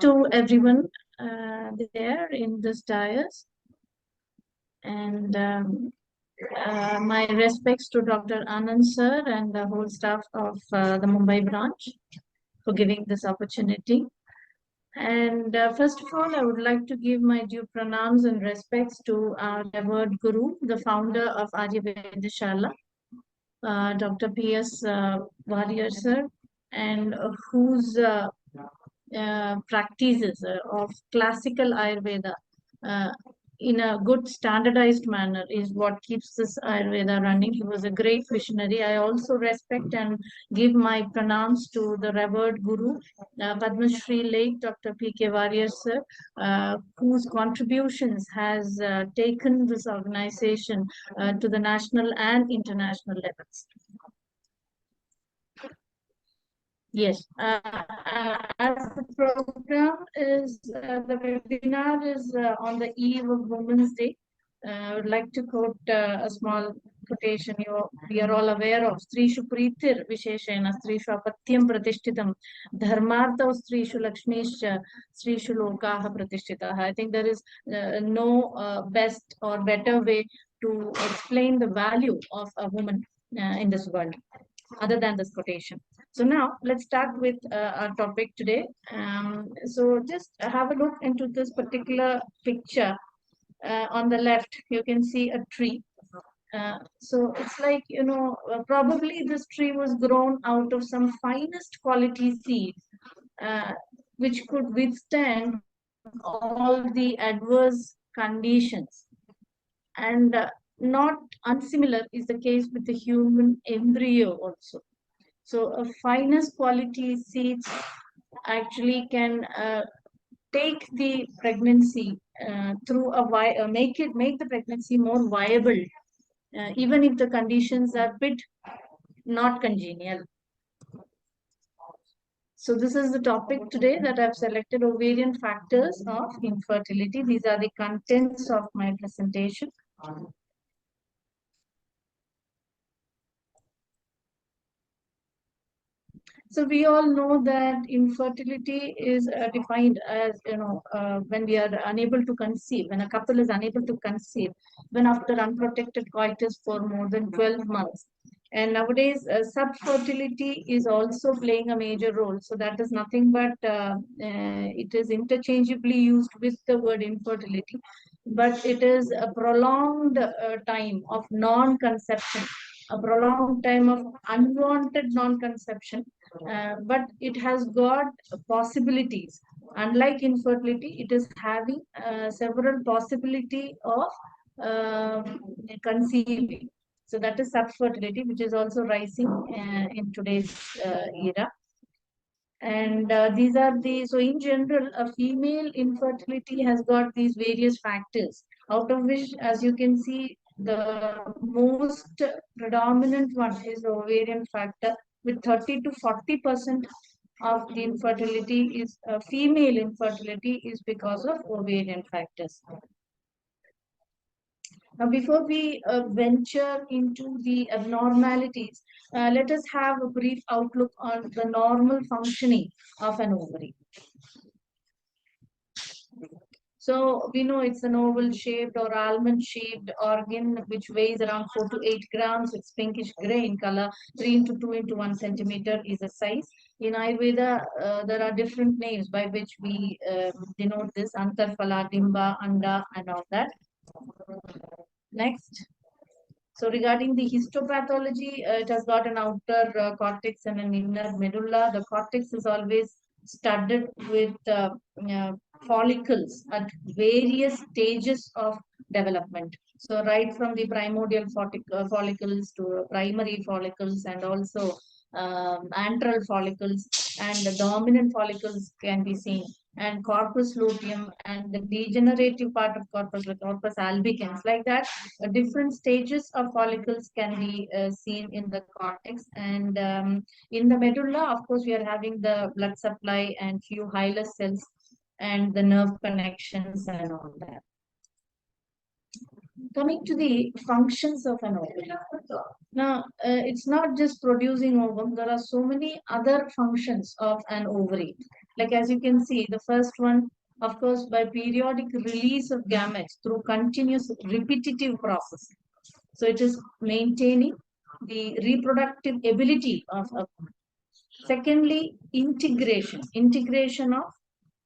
to everyone there in this dais, and my respects to Dr. Anand sir and the whole staff of the Mumbai branch for giving this opportunity. And first of all, I would like to give my due pranams and respects to our revered Guru, the founder of Ayurveda Shala, Dr. P.S. Warrior sir, and whose practices of classical Ayurveda in a good standardized manner is what keeps this Ayurveda running. He was a great visionary. I also respect and give my pranams to the revered Guru, Padma Shri late Dr. P.K. Warrior sir, whose contributions has taken this organization to the national and international levels. Yes, as the program is, the webinar is on the eve of Women's Day. I would like to quote a small quotation we are all aware of. Strishu Pritir Visheshena Strishu Apatyam Pratishtitam Dharmartha Strishu Lakshmisha Strishu Lokaha Pratishthitaha. I think there is no best or better way to explain the value of a woman in this world other than this quotation. So now let's start with our topic today. So just have a look into this particular picture. On the left, you can see a tree. So it's like, probably this tree was grown out of some finest quality seeds, which could withstand all the adverse conditions. And not unsimilar is the case with the human embryo also. So a finest quality seeds actually can take the pregnancy through a make the pregnancy more viable, even if the conditions are bit not congenial. So this is the topic today that I've selected: ovarian factors of infertility. These are the contents of my presentation. So we all know that infertility is defined as, when we are unable to conceive, when a couple is unable to conceive, when after unprotected coitus for more than 12 months. And nowadays, subfertility is also playing a major role. So that is nothing but, it is interchangeably used with the word infertility, but it is a prolonged time of non-conception, a prolonged time of unwanted non-conception, but it has got possibilities. Unlike infertility, it is having several possibility of conceiving. So that is subfertility, which is also rising in today's era. And these are so in general, a female infertility has got these various factors, out of which, as you can see, the most predominant one is the ovarian factor, with 30 to 40% of the infertility is female infertility is because of ovarian factors. Now, before we venture into the abnormalities, let us have a brief outlook on the normal functioning of an ovary. So we know it's an oval-shaped or almond-shaped organ which weighs around 4 to 8 grams. It's pinkish gray in color. 3 into 2 into 1 centimeter is the size. In Ayurveda, there are different names by which we denote this: Antarphala, Dimba, Anda, and all that. Next. So regarding the histopathology, it has got an outer cortex and an inner medulla. The cortex is always studded with follicles at various stages of development. So right from the primordial follicles to primary follicles, and also antral follicles, and the dominant follicles can be seen, and corpus luteum, and the degenerative part of corpus, like corpus albicans, like that. Different stages of follicles can be seen in the cortex. And in the medulla, of course, we are having the blood supply and few hilus cells and the nerve connections and all that. Coming to the functions of an ovary. Now, it's not just producing ovum. There are so many other functions of an ovary. Like as you can see, the first one, of course, by periodic release of gametes through continuous repetitive process. So it is maintaining the reproductive ability of a. Secondly, integration of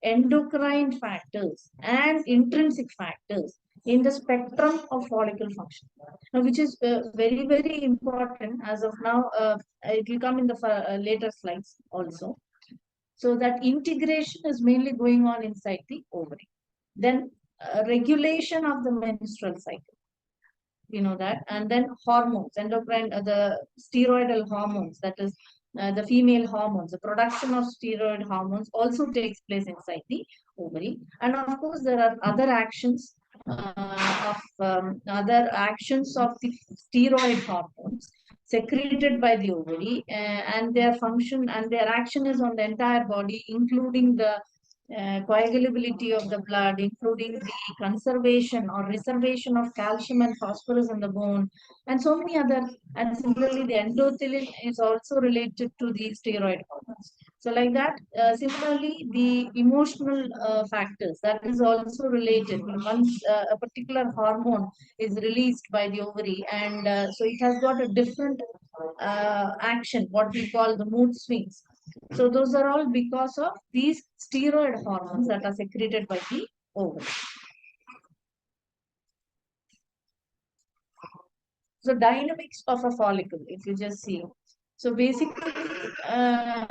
endocrine factors and intrinsic factors in the spectrum of follicle function, which is very, very important as of now. It will come in the later slides also. So that integration is mainly going on inside the ovary. Then regulation of the menstrual cycle, that. And then hormones, endocrine, the steroidal hormones, that is the female hormones, the production of steroid hormones also takes place inside the ovary. And of course there are other actions of the steroid hormones secreted by the ovary, and their function and their action is on the entire body, including the coagulability of the blood, including the conservation or reservation of calcium and phosphorus in the bone, and so many other. And similarly, the endothelium is also related to the steroid hormones. So, like that, similarly, the emotional factors, that is also related. Once a particular hormone is released by the ovary, and so it has got a different action, what we call the mood swings. So those are all because of these steroid hormones that are secreted by the ovary. So dynamics of a follicle, if you just see. So basically, a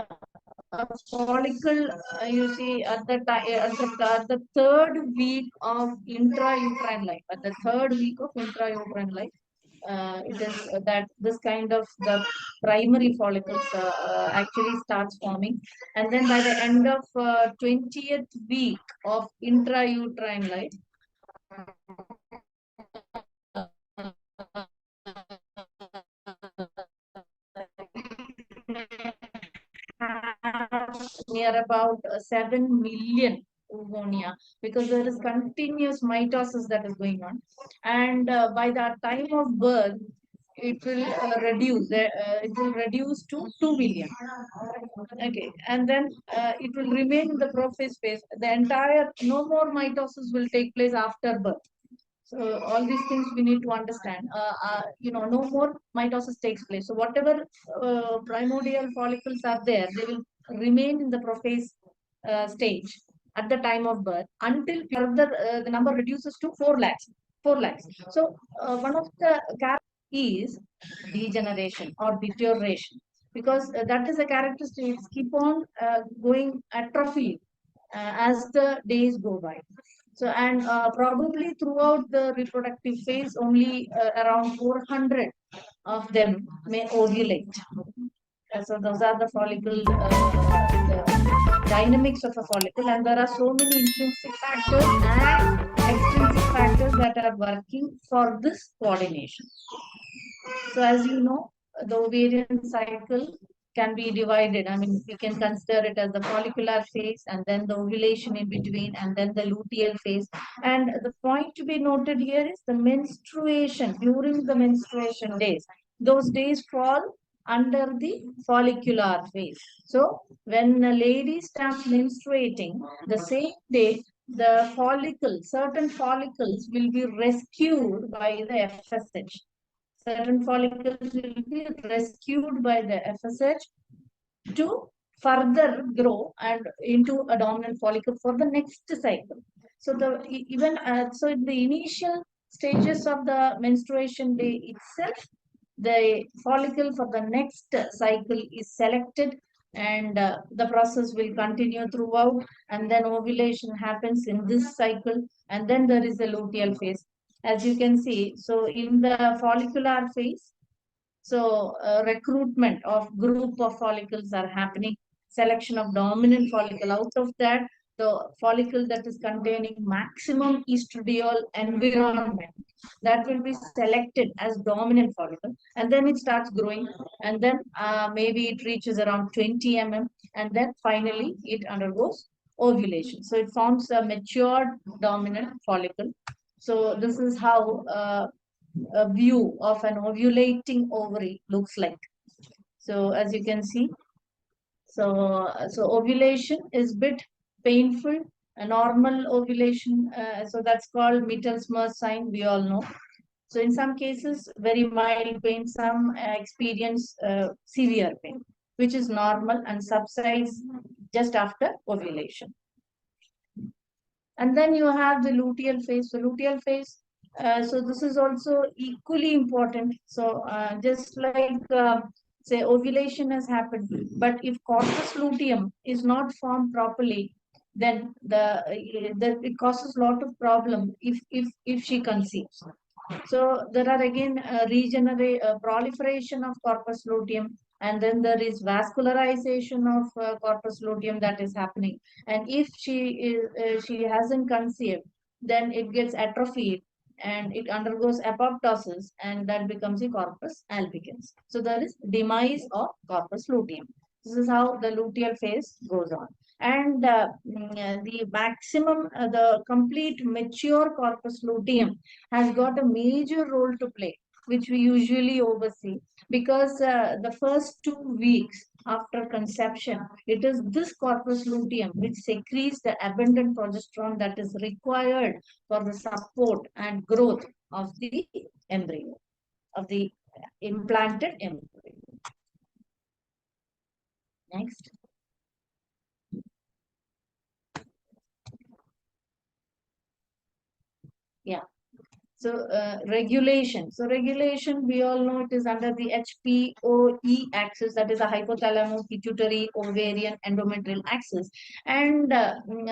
follicle, you see, at the third week of intrauterine life, at the third week of intrauterine life, it is that this kind of the primary follicles actually starts forming, and then by the end of 20th week of intrauterine life, near about 7 million oogonia, because there is continuous mitosis that is going on. And by the time of birth, it will reduce to 2 million. Okay, and then it will remain in the prophase phase. The entire, no more mitosis will take place after birth. So all these things we need to understand. No more mitosis takes place. So whatever primordial follicles are there, they will remain in the prophase stage at the time of birth until further the number reduces to 4 lakhs. 4 lakhs. So one of the characteristics is degeneration or deterioration, because that is a characteristic. It's keep on going atrophy as the days go by. So, and probably throughout the reproductive phase, only around 400 of them may ovulate. So those are the follicle, the dynamics of a follicle, and there are so many intrinsic factors and extrinsic factors that are working for this coordination. So as you know, the ovarian cycle can be divided. I mean, we can consider it as the follicular phase, and then the ovulation in between, and then the luteal phase. And the point to be noted here is the menstruation, during the menstruation days. Those days fall under the follicular phase. So when a lady starts menstruating, the same day, the certain follicles will be rescued by the FSH. Certain follicles will be rescued by the FSH to further grow and into a dominant follicle for the next cycle. So so in the initial stages of the menstruation day itself, the follicle for the next cycle is selected, and the process will continue throughout, and then ovulation happens in this cycle, and then there is a luteal phase, as you can see. So in the follicular phase, so recruitment of group of follicles are happening, selection of dominant follicle. Out of that, the follicle that is containing maximum estradiol environment, that will be selected as dominant follicle, and then it starts growing, and then maybe it reaches around 20 mm, and then finally it undergoes ovulation. So it forms a matured dominant follicle. So this is how a view of an ovulating ovary looks like. So as you can see, So ovulation is bit painful. A normal ovulation, so that's called Mittelsmere sign. We all know. So in some cases, very mild pain. Some experience severe pain, which is normal and subsides just after ovulation. And then you have the luteal phase. So luteal phase, so this is also equally important. So just like say ovulation has happened, but if corpus luteum is not formed properly, then it causes a lot of problem if she conceives. So there are again proliferation of corpus luteum, and then there is vascularization of corpus luteum that is happening. And if she hasn't conceived, then it gets atrophied and it undergoes apoptosis, and that becomes a corpus albicans. So there is demise of corpus luteum. This is how the luteal phase goes on. And the maximum, the complete mature corpus luteum has got a major role to play, which we usually oversee, because the first 2 weeks after conception, it is this corpus luteum which secretes the abundant progesterone that is required for the support and growth of the embryo, of the implanted embryo. Next. Yeah. So regulation. So regulation, we all know it is under the HPOE axis, that is a hypothalamus, pituitary, ovarian, endometrial axis. And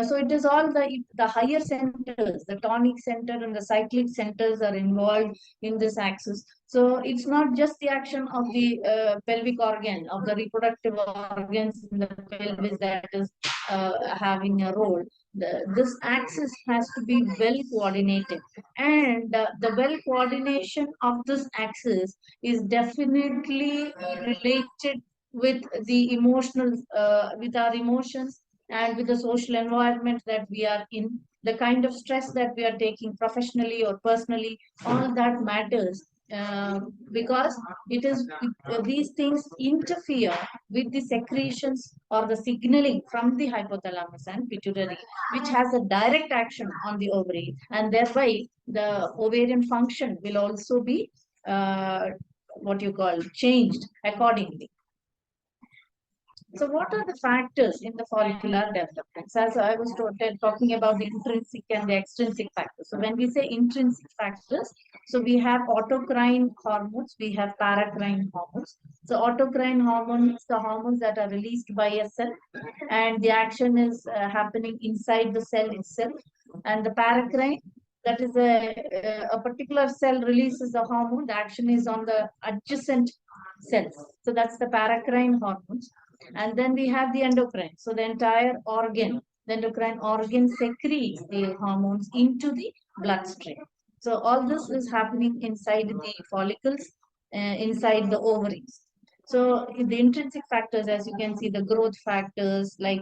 so it is all the higher centers, the tonic center and the cyclic centers are involved in this axis. So it's not just the action of the pelvic organ, of the reproductive organs in the pelvis that is having a role. This axis has to be well coordinated, and the well coordination of this axis is definitely related with the emotional, with our emotions, and with the social environment that we are in, the kind of stress that we are taking professionally or personally. All that matters, because it is these things interfere with the secretions or the signaling from the hypothalamus and pituitary, which has a direct action on the ovary, and thereby the ovarian function will also be what you call changed accordingly. So what are the factors in the follicular development? So as I was talking about the intrinsic and the extrinsic factors. So when we say intrinsic factors, so we have autocrine hormones, we have paracrine hormones. So autocrine hormones, the hormones that are released by a cell, and the action is happening inside the cell itself. And the paracrine, that is a particular cell releases the hormone, the action is on the adjacent cells. So that's the paracrine hormones. And then we have the endocrine. So the entire organ, the endocrine organ secretes the hormones into the bloodstream. So all this is happening inside the follicles, inside the ovaries. So the intrinsic factors, as you can see, the growth factors like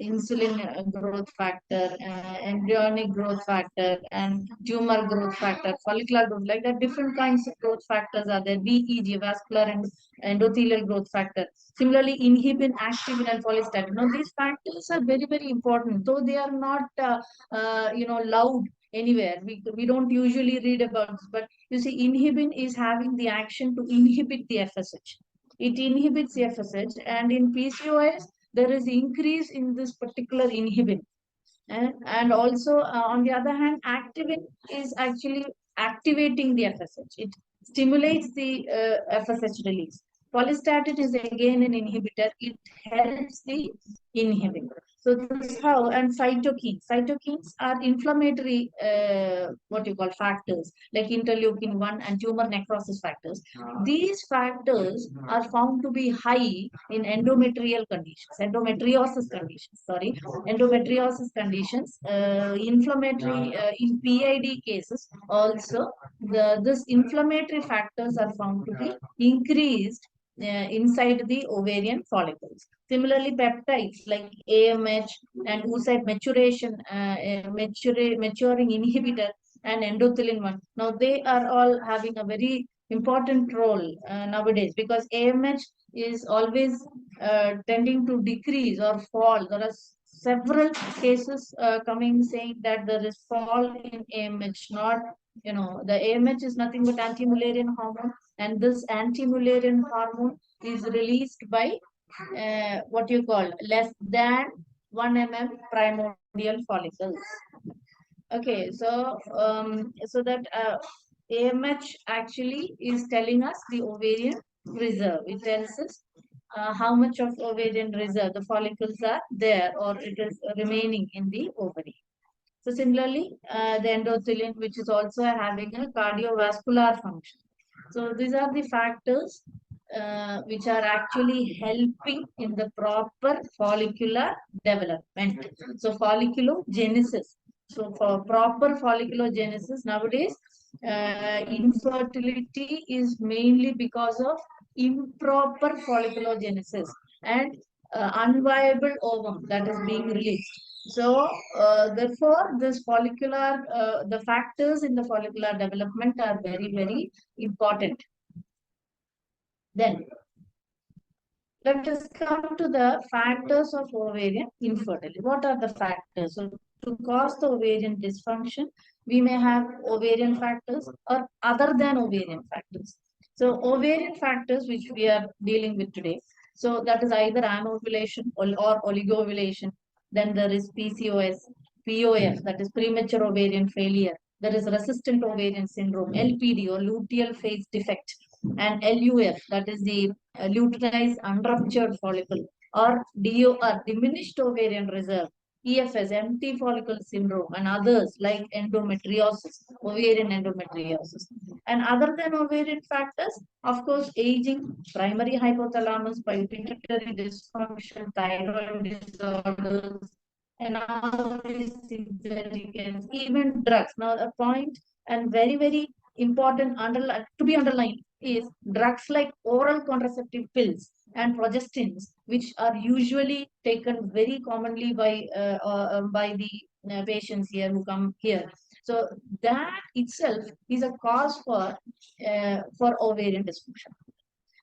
insulin growth factor, embryonic growth factor, and tumor growth factor, follicular growth, like that, different kinds of growth factors are there. VEG, vascular and endothelial growth factor. Similarly, inhibin, activin, and follistatin. Now, these factors are very, very important, though they are not, loud anywhere. We don't usually read about this, but you see, inhibin is having the action to inhibit the FSH. It inhibits the FSH, and in PCOS, there is increase in this particular inhibin. And also, on the other hand, activin is actually activating the FSH. It stimulates the FSH release. Follistatin is again an inhibitor. It helps the inhibitor. So this is how, and cytokines. Cytokines are inflammatory, what you call factors, like interleukin 1 and tumor necrosis factors. These factors are found to be high in endometrial conditions, endometriosis conditions, sorry, endometriosis conditions, inflammatory, in PID cases also, this inflammatory factors are found to be increased inside the ovarian follicles. Similarly, peptides like AMH and oocyte maturing inhibitor and endothelin 1. Now, they are all having a very important role nowadays, because AMH is always tending to decrease or fall. There are several cases coming saying that there is fall in AMH. Not, the AMH is nothing but anti-Mullerian hormone, and this anti-Mullerian hormone is released by what you call less than 1 mm primordial follicles. Okay, so that AMH actually is telling us the ovarian reserve. It tells us how much of ovarian reserve the follicles are there, or it is remaining in the ovary. So similarly, the endothelium, which is also having a cardiovascular function. So these are the factors which are actually helping in the proper follicular development. So folliculogenesis. So for proper folliculogenesis nowadays, infertility is mainly because of improper folliculogenesis and unviable ovum that is being released. So, therefore, the factors in the follicular development are very, very important. Then, let us come to the factors of ovarian infertility. What are the factors? So, to cause the ovarian dysfunction, we may have ovarian factors or other than ovarian factors. So, ovarian factors which we are dealing with today. So, that is either anovulation or oligovulation. Then there is PCOS, POF, that is premature ovarian failure. There is resistant ovarian syndrome, LPD or luteal phase defect, and LUF, that is the luteinized unruptured follicle, or DO, or diminished ovarian reserve, EFS, empty follicle syndrome, and others like endometriosis, ovarian endometriosis. And other than ovarian factors, of course, aging, primary hypothalamus, pituitary dysfunction, thyroid disorders, and all these things that we can, even drugs. Now, a point and very, very important to be underlined is drugs like oral contraceptive pills and progestins, which are usually taken very commonly by the patients here who come here. So that itself is a cause for ovarian dysfunction.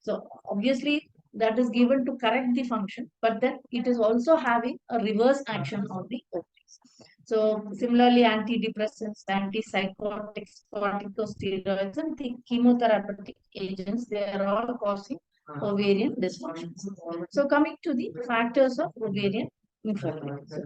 So obviously that is given to correct the function, but then it is also having a reverse action on the ovaries. So similarly, antidepressants, antipsychotics, corticosteroids, and the chemotherapeutic agents, they are all causing ovarian dysfunctions. So coming to the factors of ovarian infertility. So,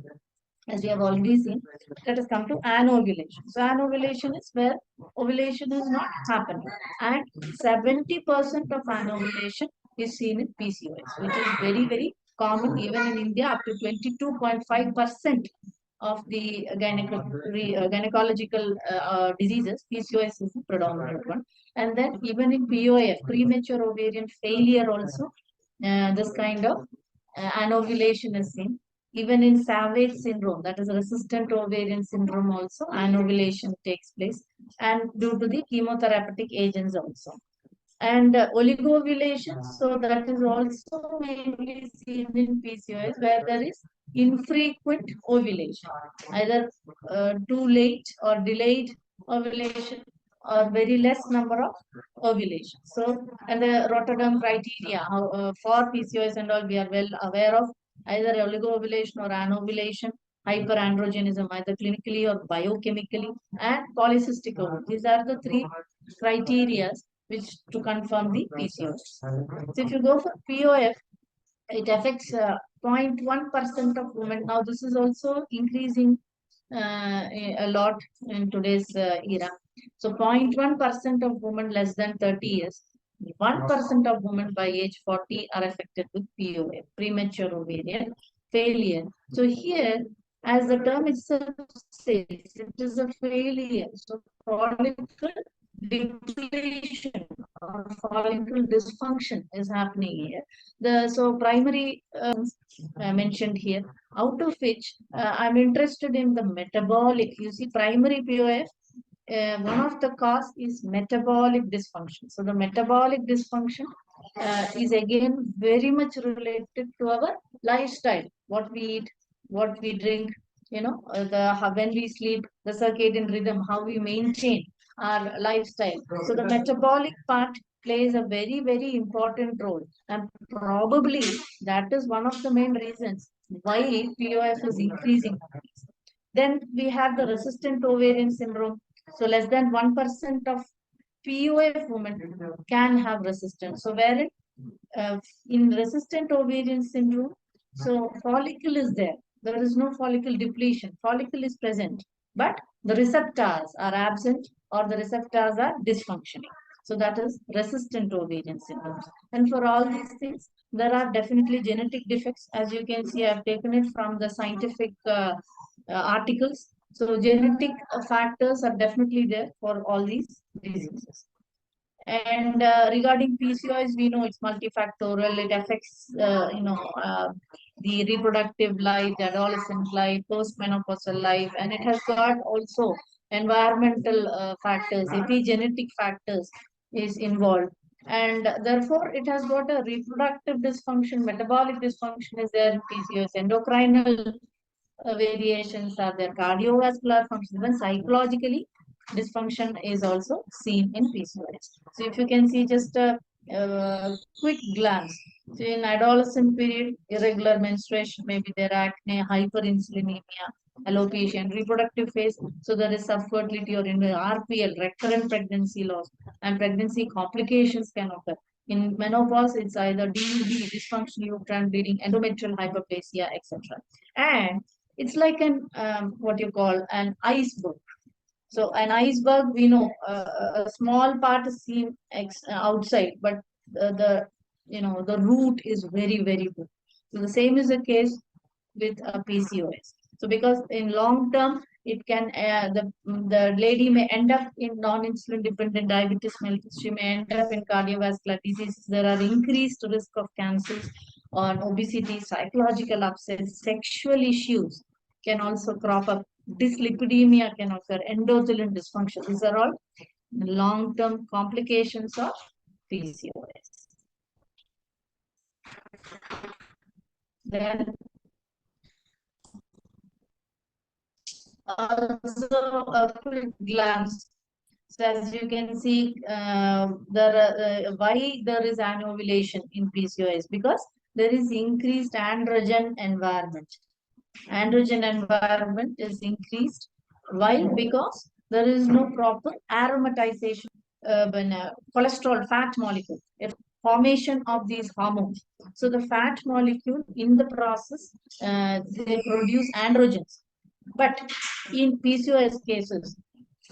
as we have already seen, let us come to anovulation. So anovulation is where ovulation is not happening, and 70% of anovulation is seen in PCOS, which is very, very common even in India. Up to 22.5% of the gynecological diseases, PCOS is the predominant one. And then even in POF, premature ovarian failure also, this kind of anovulation is seen. Even in Savage syndrome, that is resistant ovarian syndrome also, anovulation takes place, and due to the chemotherapeutic agents also. And oligovulation, so that is also mainly seen in PCOS, where there is infrequent ovulation, either too late or delayed ovulation, or very less number of ovulation. So, and the Rotterdam criteria for PCOS and all, we are well aware of, either oligovulation or anovulation, hyperandrogenism, either clinically or biochemically, and polycystic ovary. These are the three criteria which to confirm the PCOS. So if you go for POF, it affects 0.1% of women. Now this is also increasing a lot in today's era. So 0.1% of women less than 30 years, 1% of women by age 40 are affected with POF, premature ovarian failure. So here, as the term itself says, it is a failure. So follicle depletion or follicle dysfunction is happening here. So primary mentioned here, out of which I'm interested in the metabolic. You see, primary POF, one of the cause is metabolic dysfunction. So the metabolic dysfunction is again very much related to our lifestyle, what we eat, what we drink, when we sleep, the circadian rhythm, how we maintain our lifestyle. So the metabolic part plays a very, very important role. And probably that is one of the main reasons why POF is increasing. Then we have the resistant ovarian syndrome. So less than 1% of POF women can have resistance. So wherein in resistant ovarian syndrome, so follicle is there. There is no follicle depletion. Follicle is present, but the receptors are absent or the receptors are dysfunctioning. So that is resistant ovarian syndrome. And for all these things, there are definitely genetic defects. As you can see, I've taken it from the scientific articles. So genetic factors are definitely there for all these diseases. And regarding PCOS, we know it's multifactorial. It affects, the reproductive life, the adolescent life, postmenopausal life, and it has got also environmental factors, epigenetic factors is involved. And therefore, it has got a reproductive dysfunction, metabolic dysfunction is there in PCOS, endocrinal variations are there, cardiovascular function, even psychologically dysfunction is also seen in PCOS. So if you can see just a quick glance, so in adolescent period, irregular menstruation, maybe there acne, hyperinsulinemia, alopecia, and reproductive phase. So there is subfertility or in the RPL, recurrent pregnancy loss, and pregnancy complications can occur. In menopause, it's either DUB, dysfunctional uterine bleeding, endometrial hyperplasia, etc. And it's like an what you call an iceberg. So an iceberg, we know a small part is seen outside, but the root is very, very good. So the same is the case with a PCOS. So because in long term, it can the lady may end up in non-insulin dependent diabetes mellitus. She may end up in cardiovascular diseases. There are increased risk of cancers, on obesity, psychological upsets, sexual issues can also crop up. Dyslipidemia can occur, endothelial dysfunction. These are all long-term complications of PCOS. Then also a quick glance. So as you can see, why there is anovulation in PCOS? Because there is increased androgen environment. Androgen environment is increased. Why? Because there is no proper aromatization when cholesterol fat molecule, formation of these hormones. So the fat molecule in the process, they produce androgens. But in PCOS cases,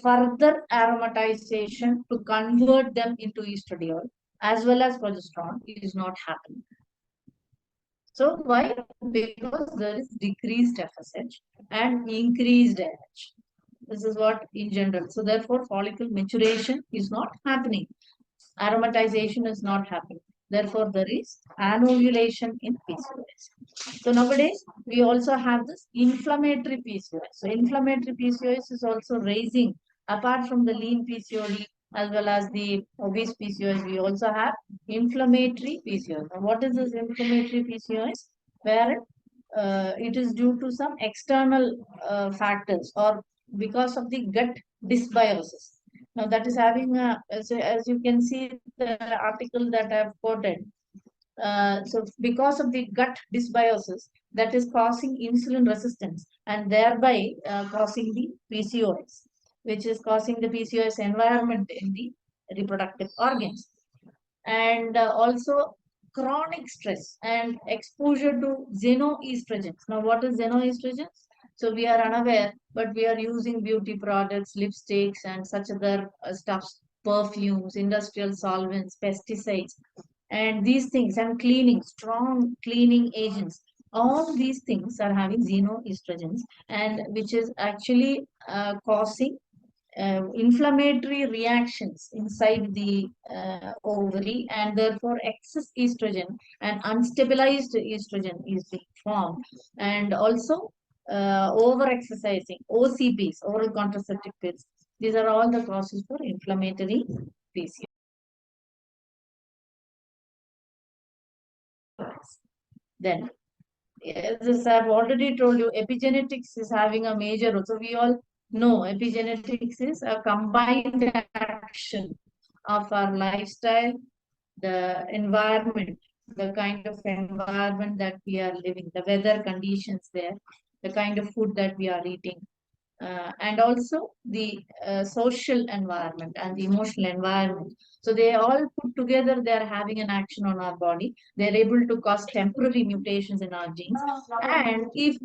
further aromatization to convert them into estradiol as well as progesterone is not happening. So why? Because there is decreased FSH and increased LH. This is what in general. So therefore, follicle maturation is not happening. Aromatization is not happening. Therefore, there is anovulation in PCOS. So nowadays, we also have this inflammatory PCOS. So inflammatory PCOS is also raising, apart from the lean PCOD as well as the obese PCOS, we also have inflammatory PCOS. Now, what is this inflammatory PCOS? Where it is due to some external factors or because of the gut dysbiosis. Now that is having as you can see the article that I have quoted. So because of the gut dysbiosis, that is causing insulin resistance and thereby causing the PCOS, which is causing the PCOS environment in the reproductive organs. And also chronic stress and exposure to xenoestrogens. Now, what is xenoestrogens? So we are unaware, but we are using beauty products, lipsticks, and such other stuffs, perfumes, industrial solvents, pesticides, and these things, and cleaning, strong cleaning agents. All these things are having xenoestrogens, and which is actually causing inflammatory reactions inside the ovary, and therefore excess estrogen and unstabilized estrogen is being formed, and also over exercising, OCPs, oral contraceptive pills. These are all the causes for inflammatory PCOS. Then, as I've already told you, epigenetics is having a major role. So we all know epigenetics is a combined action of our lifestyle, the environment, the kind of environment that we are living, the weather conditions there, the kind of food that we are eating, and also the social environment and the emotional environment. So they all put together, they are having an action on our body. They're able to cause temporary mutations in our genes. And if uh,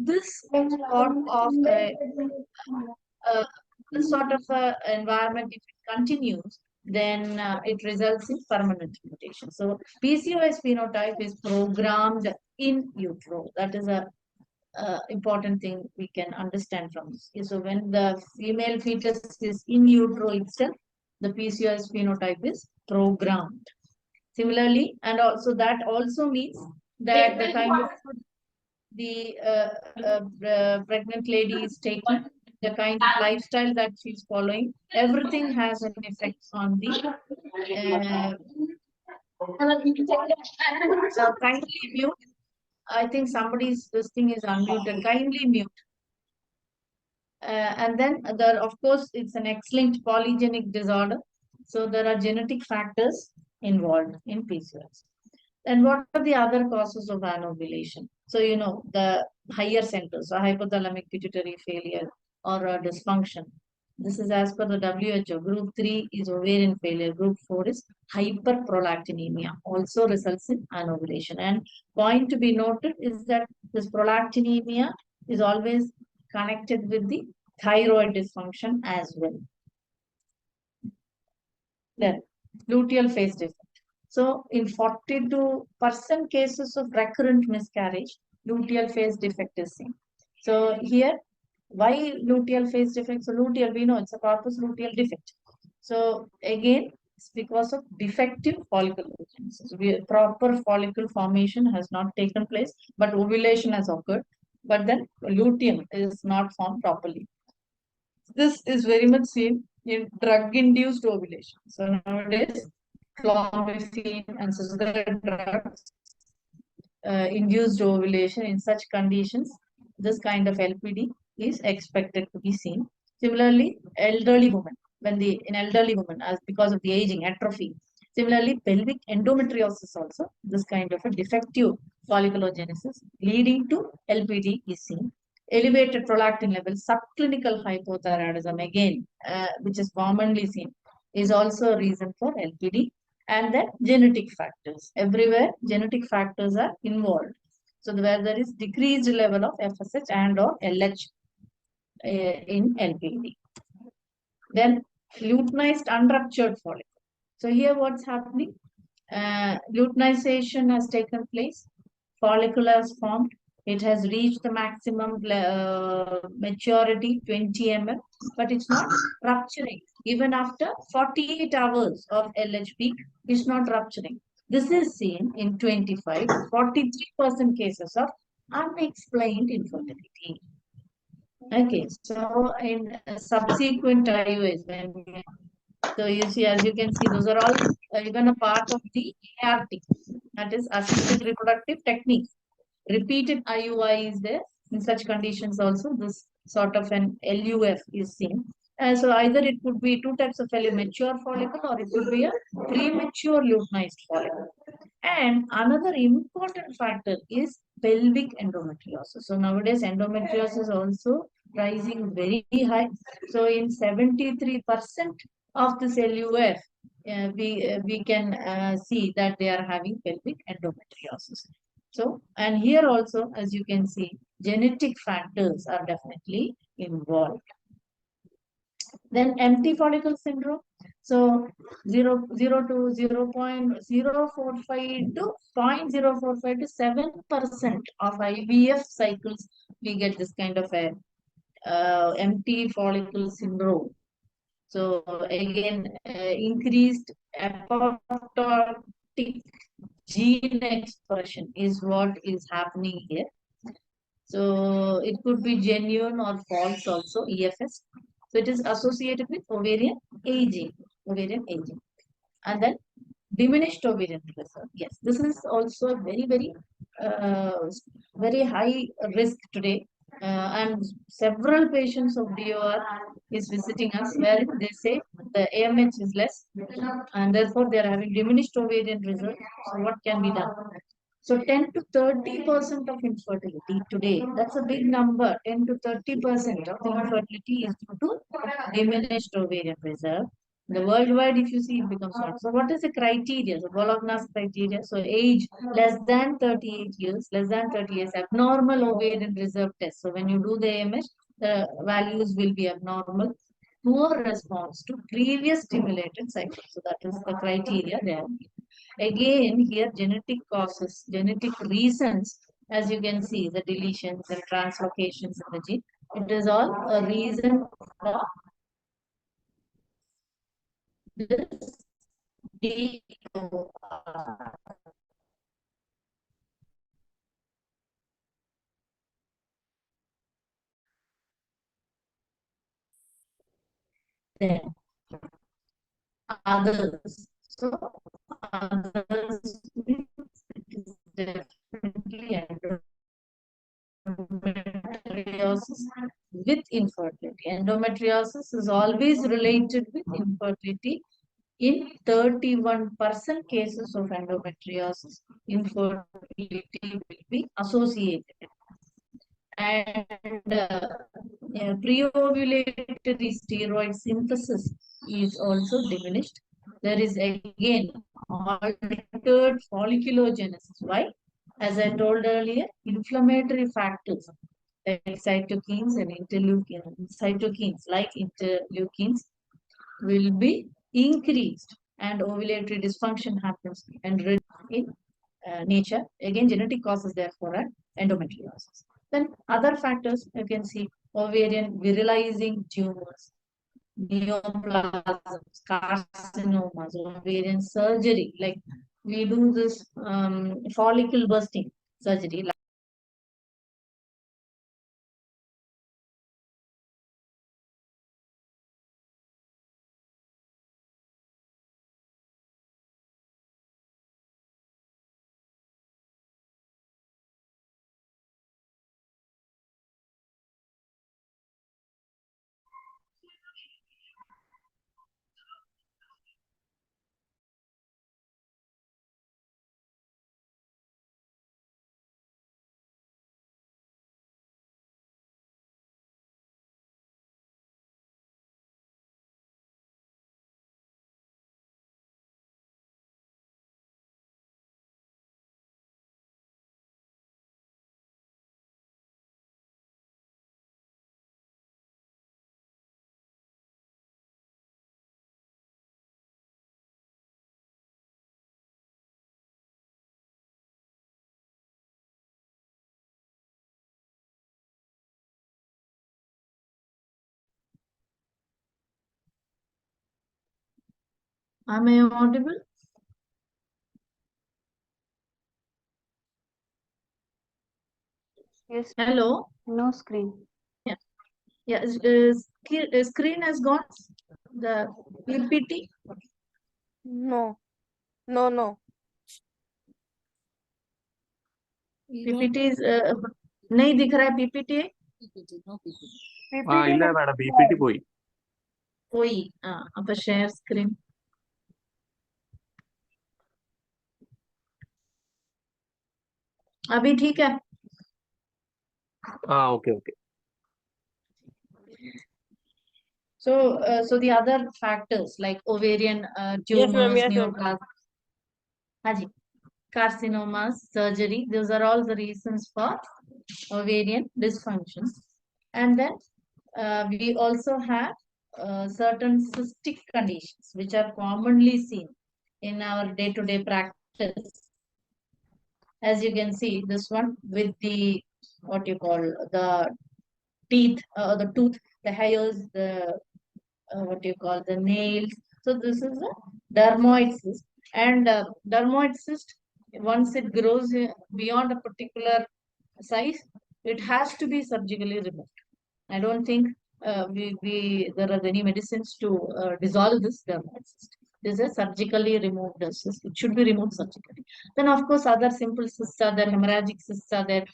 this sort of environment, if it continues, then it results in permanent mutation. So PCOS phenotype is programmed in utero. That is a important thing we can understand from this. So when the female fetus is in utero itself, the PCOS phenotype is programmed. Similarly, and also that also means that the kind of food the pregnant lady is taking, the kind of lifestyle that she's following, everything has an effect on the kindly mute. I think this thing is unmuted. Kindly mute. And then there, of course, it's an X-linked polygenic disorder. So there are genetic factors involved in PCOS. And what are the other causes of anovulation? So, the higher centers, so hypothalamic pituitary failure or dysfunction. This is as per the WHO. Group 3 is ovarian failure. Group 4 is hyperprolactinemia, also results in anovulation. And point to be noted is that this prolactinemia is always connected with the thyroid dysfunction as well. Then, luteal phase defect. So, in 42% cases of recurrent miscarriage, luteal phase defect is seen. So, here, why luteal phase defect? So, luteal, we know it's a corpus luteal defect. So, again, it's because of defective follicle genesis. Proper follicle formation has not taken place, but ovulation has occurred. But then luteum is not formed properly. This is very much seen in drug-induced ovulation. So nowadays, clomiphene and sugar drugs induced ovulation. In such conditions, this kind of LPD is expected to be seen. Similarly, elderly women, in elderly women, as because of the aging, atrophy. Similarly, pelvic endometriosis also, this kind of a defective folliculogenesis leading to LPD is seen. Elevated prolactin levels, subclinical hypothyroidism, again, which is commonly seen, is also a reason for LPD. And then genetic factors. Everywhere, genetic factors are involved. So where there is decreased level of FSH and or LH in LPD. Then luteinized unruptured follicle. So here what's happening? Luteinization has taken place. Follicle has formed. It has reached the maximum maturity, 20 mm, but it's not rupturing. Even after 48 hours of LH peak, it's not rupturing. This is seen in 25 to 43% cases of unexplained infertility. Okay, so in subsequent IUIs, so you see, as you can see, those are all even a part of the ART, that is assisted reproductive techniques. Repeated IUI is there. In such conditions also, this sort of an LUF is seen. So either it could be two types of LU, mature follicle, or it could be a premature luteinized follicle. And another important factor is pelvic endometriosis. So nowadays endometriosis also rising very high. So in 73% of this LUF, we can see that they are having pelvic endometriosis. So, and here also, as you can see, genetic factors are definitely involved. Then empty follicle syndrome. So 0 to 0.045 to 0.045 to 7% of IVF cycles, we get this kind of a empty follicle syndrome. So again, increased apoptotic gene expression is what is happening here. So it could be genuine or false also, EFS. So it is associated with ovarian aging. And then diminished ovarian reserve. Yes, this is also very, very, very high risk today. And several patients of DOR is visiting us where they say the AMH is less and therefore they are having diminished ovarian reserve. So what can be done? So 10 to 30% of infertility today, that's a big number. 10 to 30% of the infertility is due to diminished ovarian reserve. The worldwide, if you see, it becomes one. So what is the criteria? So Bologna's criteria. So age less than 38 years, less than 30 years, abnormal ovarian reserve test. So when you do the AMH, the values will be abnormal. Poor response to previous stimulated cycle. So that is the criteria there. Again, here genetic causes, genetic reasons, as you can see, the deletions and translocations in the gene. It is all a reason for this DOR. Then others. So others is definitely endometriosis with infertility. Endometriosis is always related with infertility. In 31% cases of endometriosis, infertility will be associated. And pre-ovulatory steroid synthesis is also diminished. There is again altered folliculogenesis. Why? As I told earlier, inflammatory factors like cytokines and interleukins, cytokines like interleukins will be increased and ovulatory dysfunction happens and in nature. Again, genetic causes therefore are endometriosis. Then other factors you can see ovarian virilizing tumors, neoplasms, carcinomas, ovarian surgery. Like we do this follicle bursting surgery. Am I audible? Yes, Hello? no screen. Yeah. Yeah. Screen has gone. The PPT. No, no, no. PPT is नहीं दिख रहा है PPT ഇല്ല madam PPT പോയി. कोई अब share screen अभी ठीक है. Okay. So the other factors like ovarian Yes, ma'am. tumors, Yes, ma'am. neoplasms, Haji, carcinomas, surgery. Those are all the reasons for ovarian dysfunction. And then we also have certain cystic conditions which are commonly seen in our day-to-day practice. As you can see, this one with the what you call the teeth, the tooth, the hairs, the what you call the nails. So this is a dermoid cyst, and dermoid cyst, once it grows beyond a particular size, it has to be surgically removed. I don't think there are any medicines to dissolve this dermoid cyst. This is surgically removed cyst. It should be removed surgically. Then, of course, other simple cysts are there, hemorrhagic cysts are there,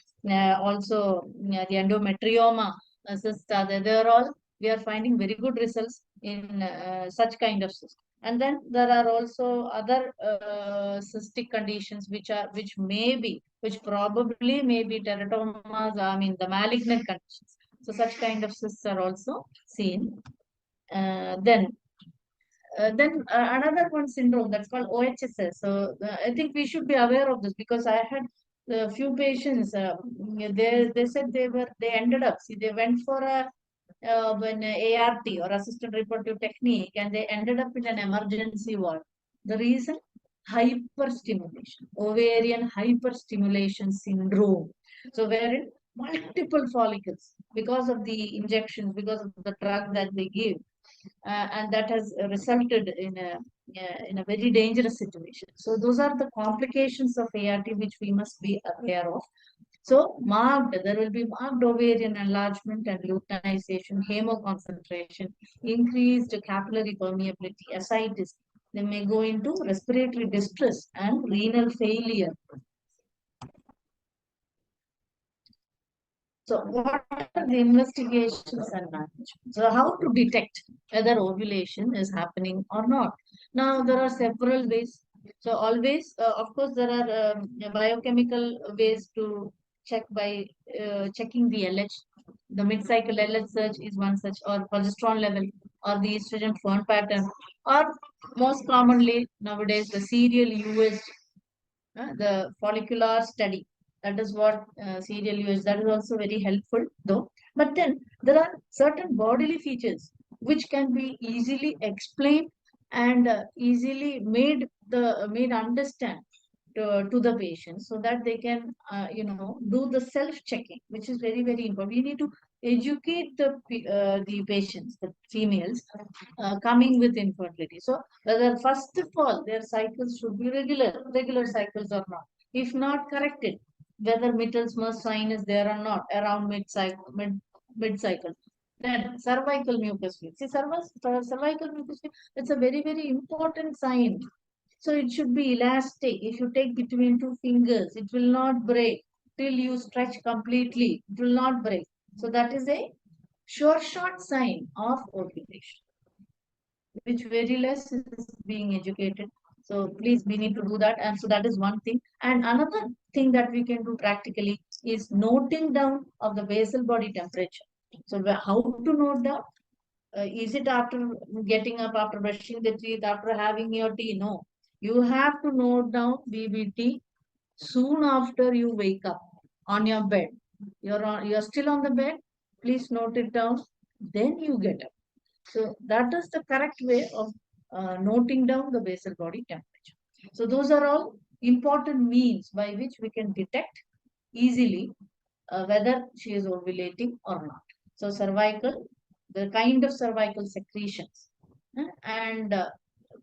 also the endometrioma cysts are there. They are all, we are finding very good results in such kind of cysts. And then there are also other cystic conditions which probably may be teratomas, I mean the malignant conditions. So such kind of cysts are also seen. Then another one syndrome that's called OHSS. So I think we should be aware of this because I had a few patients. They said they ended up, see, they went for an ART or assisted reproductive technique, and they ended up in an emergency ward. The reason? Hyperstimulation, ovarian hyperstimulation syndrome. So wherein multiple follicles, because of the injections, because of the drug that they give, and that has resulted in a very dangerous situation. So those are the complications of ART which we must be aware of. So there will be marked ovarian enlargement and luteinization, hemoconcentration, increased capillary permeability, ascites. They may go into respiratory distress and renal failure. So what are the investigations and management? So how to detect whether ovulation is happening or not? Now there are several ways. So always, of course, there are biochemical ways to check by checking the LH. The mid-cycle LH search is one such, or progesterone level, or the estrogen Fern pattern, or most commonly nowadays the serial USG, the follicular study. That is what serial use. That is also very helpful though. But then there are certain bodily features which can be easily explained and easily made understand to the patient so that they can do the self-checking, which is very, very important. We need to educate the patients, the females coming with infertility. So whether first of all their cycles should be regular cycles or not. If not, corrected. Whether Mittelsmann's sign is there or not around mid cycle. Then cervical mucus fluid. See, cervical mucus fluid, it's a very, very important sign. So it should be elastic. If you take between two fingers, it will not break till you stretch completely. It will not break. So that is a short sign of ovulation, which very less is being educated. So please, we need to do that. And so that is one thing. And another thing that we can do practically is noting down of the basal body temperature. So how to note down? Is it after getting up, after brushing the teeth, after having your tea? No. You have to note down BBT soon after you wake up on your bed. You're still on the bed. Please note it down. Then you get up. So that is the correct way of noting down the basal body temperature. So those are all important means by which we can detect easily whether she is ovulating or not. So cervical, the kind of cervical secretions, and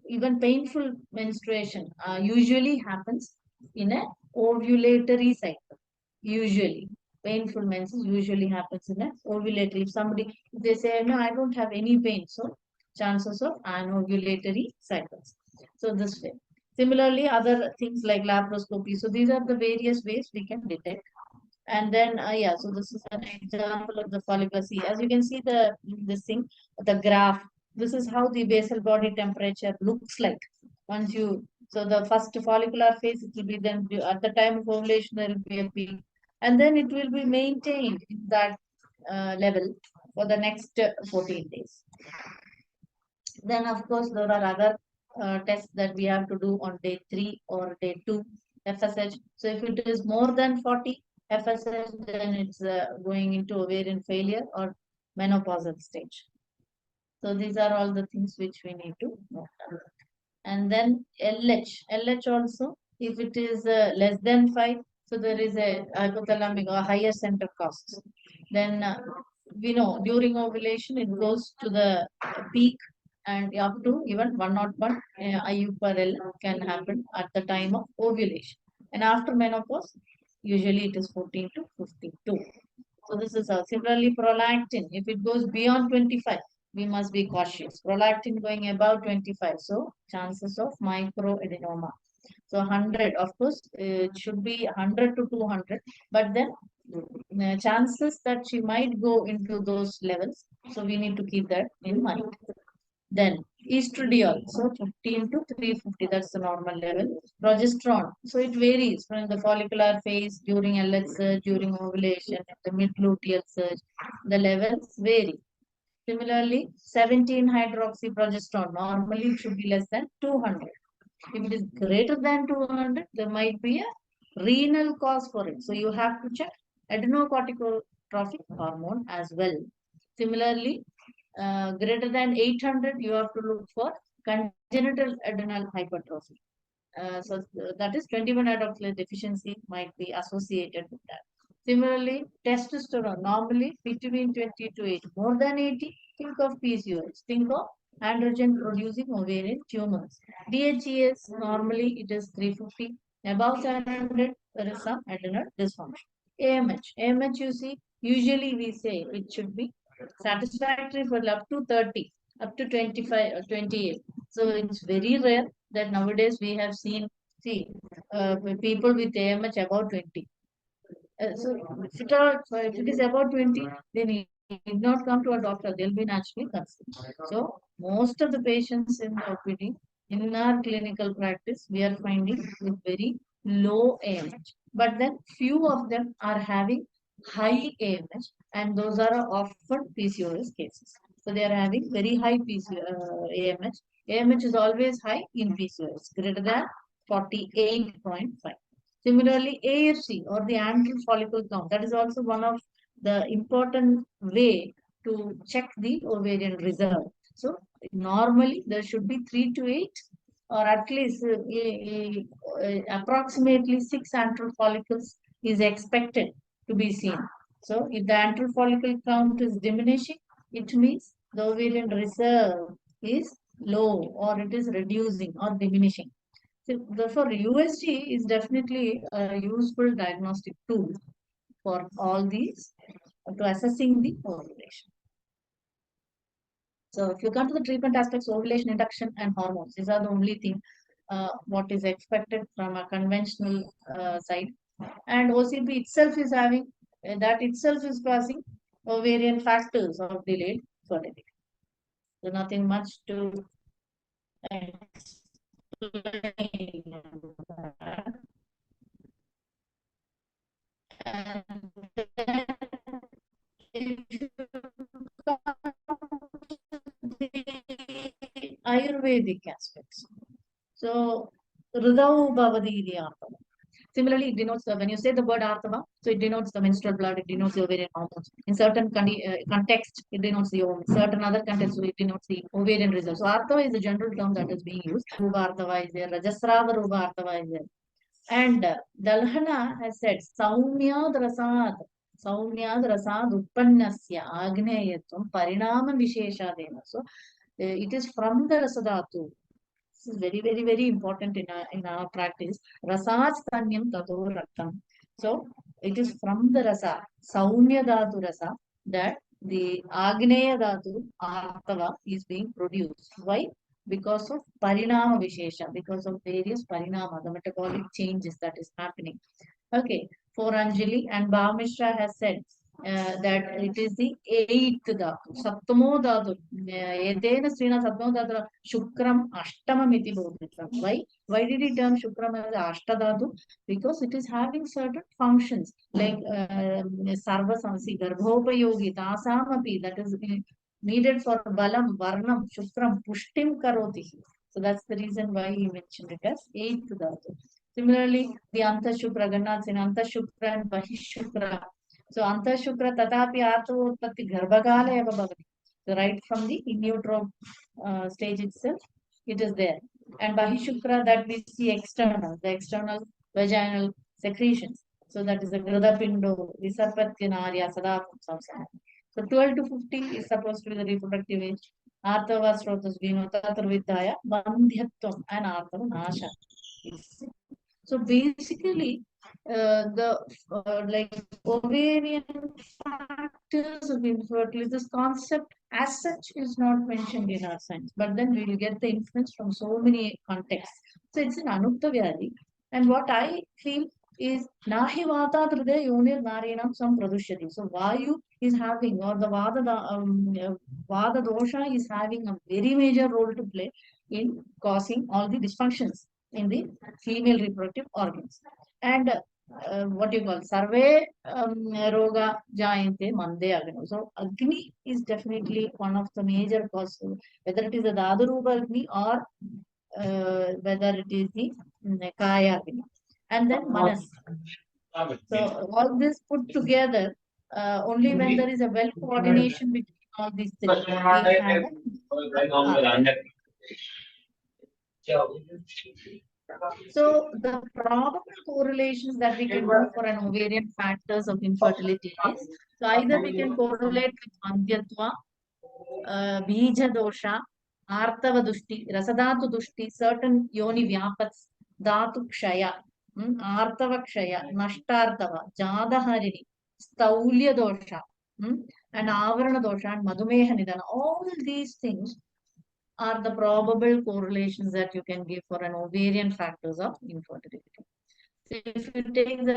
even painful menstruation usually happens in a ovulatory cycle. Usually, painful menses usually happens in a ovulatory. If they say, no, I don't have any pain, so chances of anovulatory cycles. So this way. Similarly, other things like laparoscopy. So these are the various ways we can detect. And then, yeah, so this is an example of the follicle. See, as you can see the graph, this is how the basal body temperature looks like. So the first follicular phase, it will be then at the time of ovulation, there will be a peak. And then it will be maintained in that level for the next 14 days. Then, of course, there are other tests that we have to do on day 3 or day 2, FSH. So if it is more than 40 FSH, then it's going into ovarian failure or menopausal stage. So these are all the things which we need to note. And then LH also, if it is less than 5, so there is a hypothalamic or higher center costs. Then we know during ovulation it goes to the peak and up to even 101 IU per L can happen at the time of ovulation. And after menopause, usually it is 14 to 52. So this is similarly prolactin. If it goes beyond 25, we must be cautious. Prolactin going above 25, so chances of microadenoma. So 100, of course, it should be 100 to 200, but then chances that she might go into those levels. So we need to keep that in mind. Then estradiol, so 15 to 350, that's the normal level. Progesterone, so it varies from the follicular phase, during LH surge, during ovulation, the mid-luteal surge, the levels vary. Similarly, 17 hydroxyprogesterone, normally it should be less than 200. If it is greater than 200, there might be a renal cause for it. So you have to check adenocorticotrophic hormone as well. Similarly, greater than 800, you have to look for congenital adrenal hypertrophy. That is 21 hydroxylase deficiency might be associated with that. Similarly, testosterone normally between 20 to 80. More than 80, think of PCOS. Think of androgen producing ovarian tumors. DHES normally it is 350. Above 700, there is some adrenal dysfunction. AMH you see, usually we say it should be satisfactory for up to 30, up to 25 or 28. So it's very rare that nowadays we have seen, see, people with AMH about 20. So if it is about 20, they need not come to a doctor. They'll be naturally conceived. So most of the patients in the OPD, in our clinical practice, we are finding with very low AMH. But then few of them are having high AMH, and those are often PCOS cases. So they are having very high AMH. AMH is always high in PCOS, greater than 48.5. Similarly, AFC or the antral follicle count, that is also one of the important way to check the ovarian reserve. So normally there should be 3 to 8 or at least approximately 6 antral follicles is expected to be seen. So if the antral follicle count is diminishing, it means the ovarian reserve is low or it is reducing or diminishing. So therefore, USG is definitely a useful diagnostic tool for all these to assessing the ovulation. So if you come to the treatment aspects, ovulation, induction, and hormones, these are the only thing what is expected from a conventional side. And OCP itself is having, that itself is causing ovarian factors of delayed fertility. So nothing much to explain. And then if you come to the Ayurvedic aspects. So, Ridau Bhavadi Artava. Similarly, it denotes when you say the word Artava, so it denotes the menstrual blood, it denotes the ovarian hormones. In certain context, it denotes the ovum. Certain other contexts, it denotes the ovarian reserve. So, Artava is a general term that is being used. Rupa Artava is there, Rajasrava Rupa Artava is there. And Dalhana has said, Saumyad Rasad Uppannasya Agneyatvam Parinama Visheshadena. So it is from the Rasadatu. This is very, very, very important in our practice. Rasad Stanyam Tato Raktam. So it is from the Rasa, Saumya Dhatu Rasa, that the Agneya Dhatu Artava is being produced. Why? Because of Parinama Vishesha, because of various Parinama, the metabolic changes that is happening. Okay, for Anjali and Bhamishra has said that it is the eighth dhatu, Saptamo dhatu. Yedena Srina Saptamo dhatu, Shukram Ashtamam iti bodhitam. Why did he term Shukram as Ashtadhatu? Because it is having certain functions like Sarva Samsi, Garbhopayogi, Tasamapi, that is needed for Balam, Varnam, Shukram, Pushtim Karoti. So that's the reason why he mentioned it as eighth dhatu. Similarly, the Antashukra, Gannath in Antashukra and Bahishukra. So Antashukra Tatapi Artho Utpatti Garbhagala Eva Bhavati. So right from the in utero stage itself, it is there. And Bahishukra, that we see external, the external vaginal secretions. So that is the Gradapindo, Visarpatyanarya, Sadapam Samsana. So 12 to 50 is supposed to be the reproductive age. Arthava Srotas Vino Tatarvidaya, Bandhyatvam and Arthava Nasha. So basically, the like ovarian factors of infertility, this concept as such is not mentioned in our science, but then we will get the influence from so many contexts. So it's an Anukta Vyadi. And what I feel is Nahi Vata Tride Yonir Narinam Sam Pradushyati. So Vayu is having, or the Vada dosha is having a very major role to play in causing all the dysfunctions in the female reproductive organs. And what you call Sarve Roga Jayante Mande Agni. So Agni is definitely one of the major causes, whether it is the Dadarupa Agni or whether it is the Kaya Agni. And then Manas. So all this put together, only when there is a well coordination between all these three, we have so the probable correlations that we can do for an ovarian factors of infertility is, so either we can correlate with Mandhyatva, Bija dosha, Artava dushti, Rasadatu dushti, certain yoni vyapats, Dhatu kshaya, Artava kshaya, Nashtartava, Jadaharini, Staulya dosha, and Avarana dosha and Madhumeha nidana. All these things are the probable correlations that you can give for an ovarian factors of infertility. So if you take the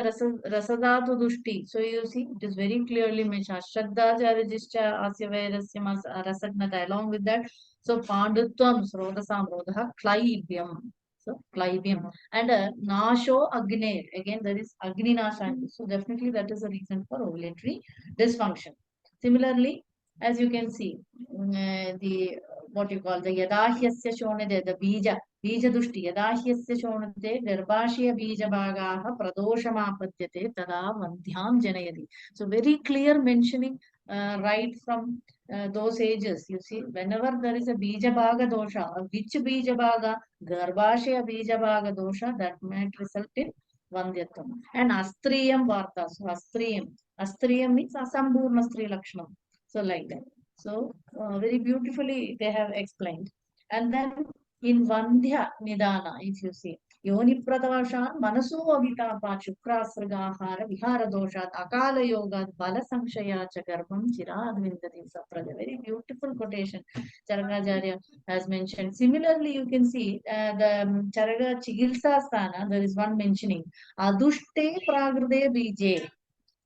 Rasadatu Dushti, so you see it is very clearly mentioned Shraddha Jarajischa Asya Vairasya Rasagnata. Along with that, so Pandutvam Srodasam Rodha Klaibyam. So Klaibyam. And Nasho Agni. Again, there is Agni Nasha. So definitely that is a reason for ovulatory dysfunction. Similarly, as you can see, the what you call the Yadahyasya Shonade, the Bija Dushti, Yadahyasya Shonade, Garbhashya Bija Bhagaha, Pradoshamapadyate, Tada Vandhyam Janayadi. So very clear mentioning right from those ages. You see, whenever there is a Bija Bhaga dosha, which Bija Bhaga, Garbhashya Bija Bhaga dosha, that might result in Vandhyatvam. And Astriyam Varta, so Astriyam means Asambhurna Stri Lakshanam. So like that. So very beautifully they have explained. And then in Vandhya Nidana, if you see, Yoni Pratavashan, Manasu Avitapa, Chukrasragahara, Vihara Doshat, Akala Yoga, Bala Samshaya, Chagarbam, Chirad Vindati Saprada. Very beautiful quotation Charakajarya has mentioned. Similarly, you can see the Charaga Chigilsa Sthana, there is one mentioning Adushte Pragrade Bije.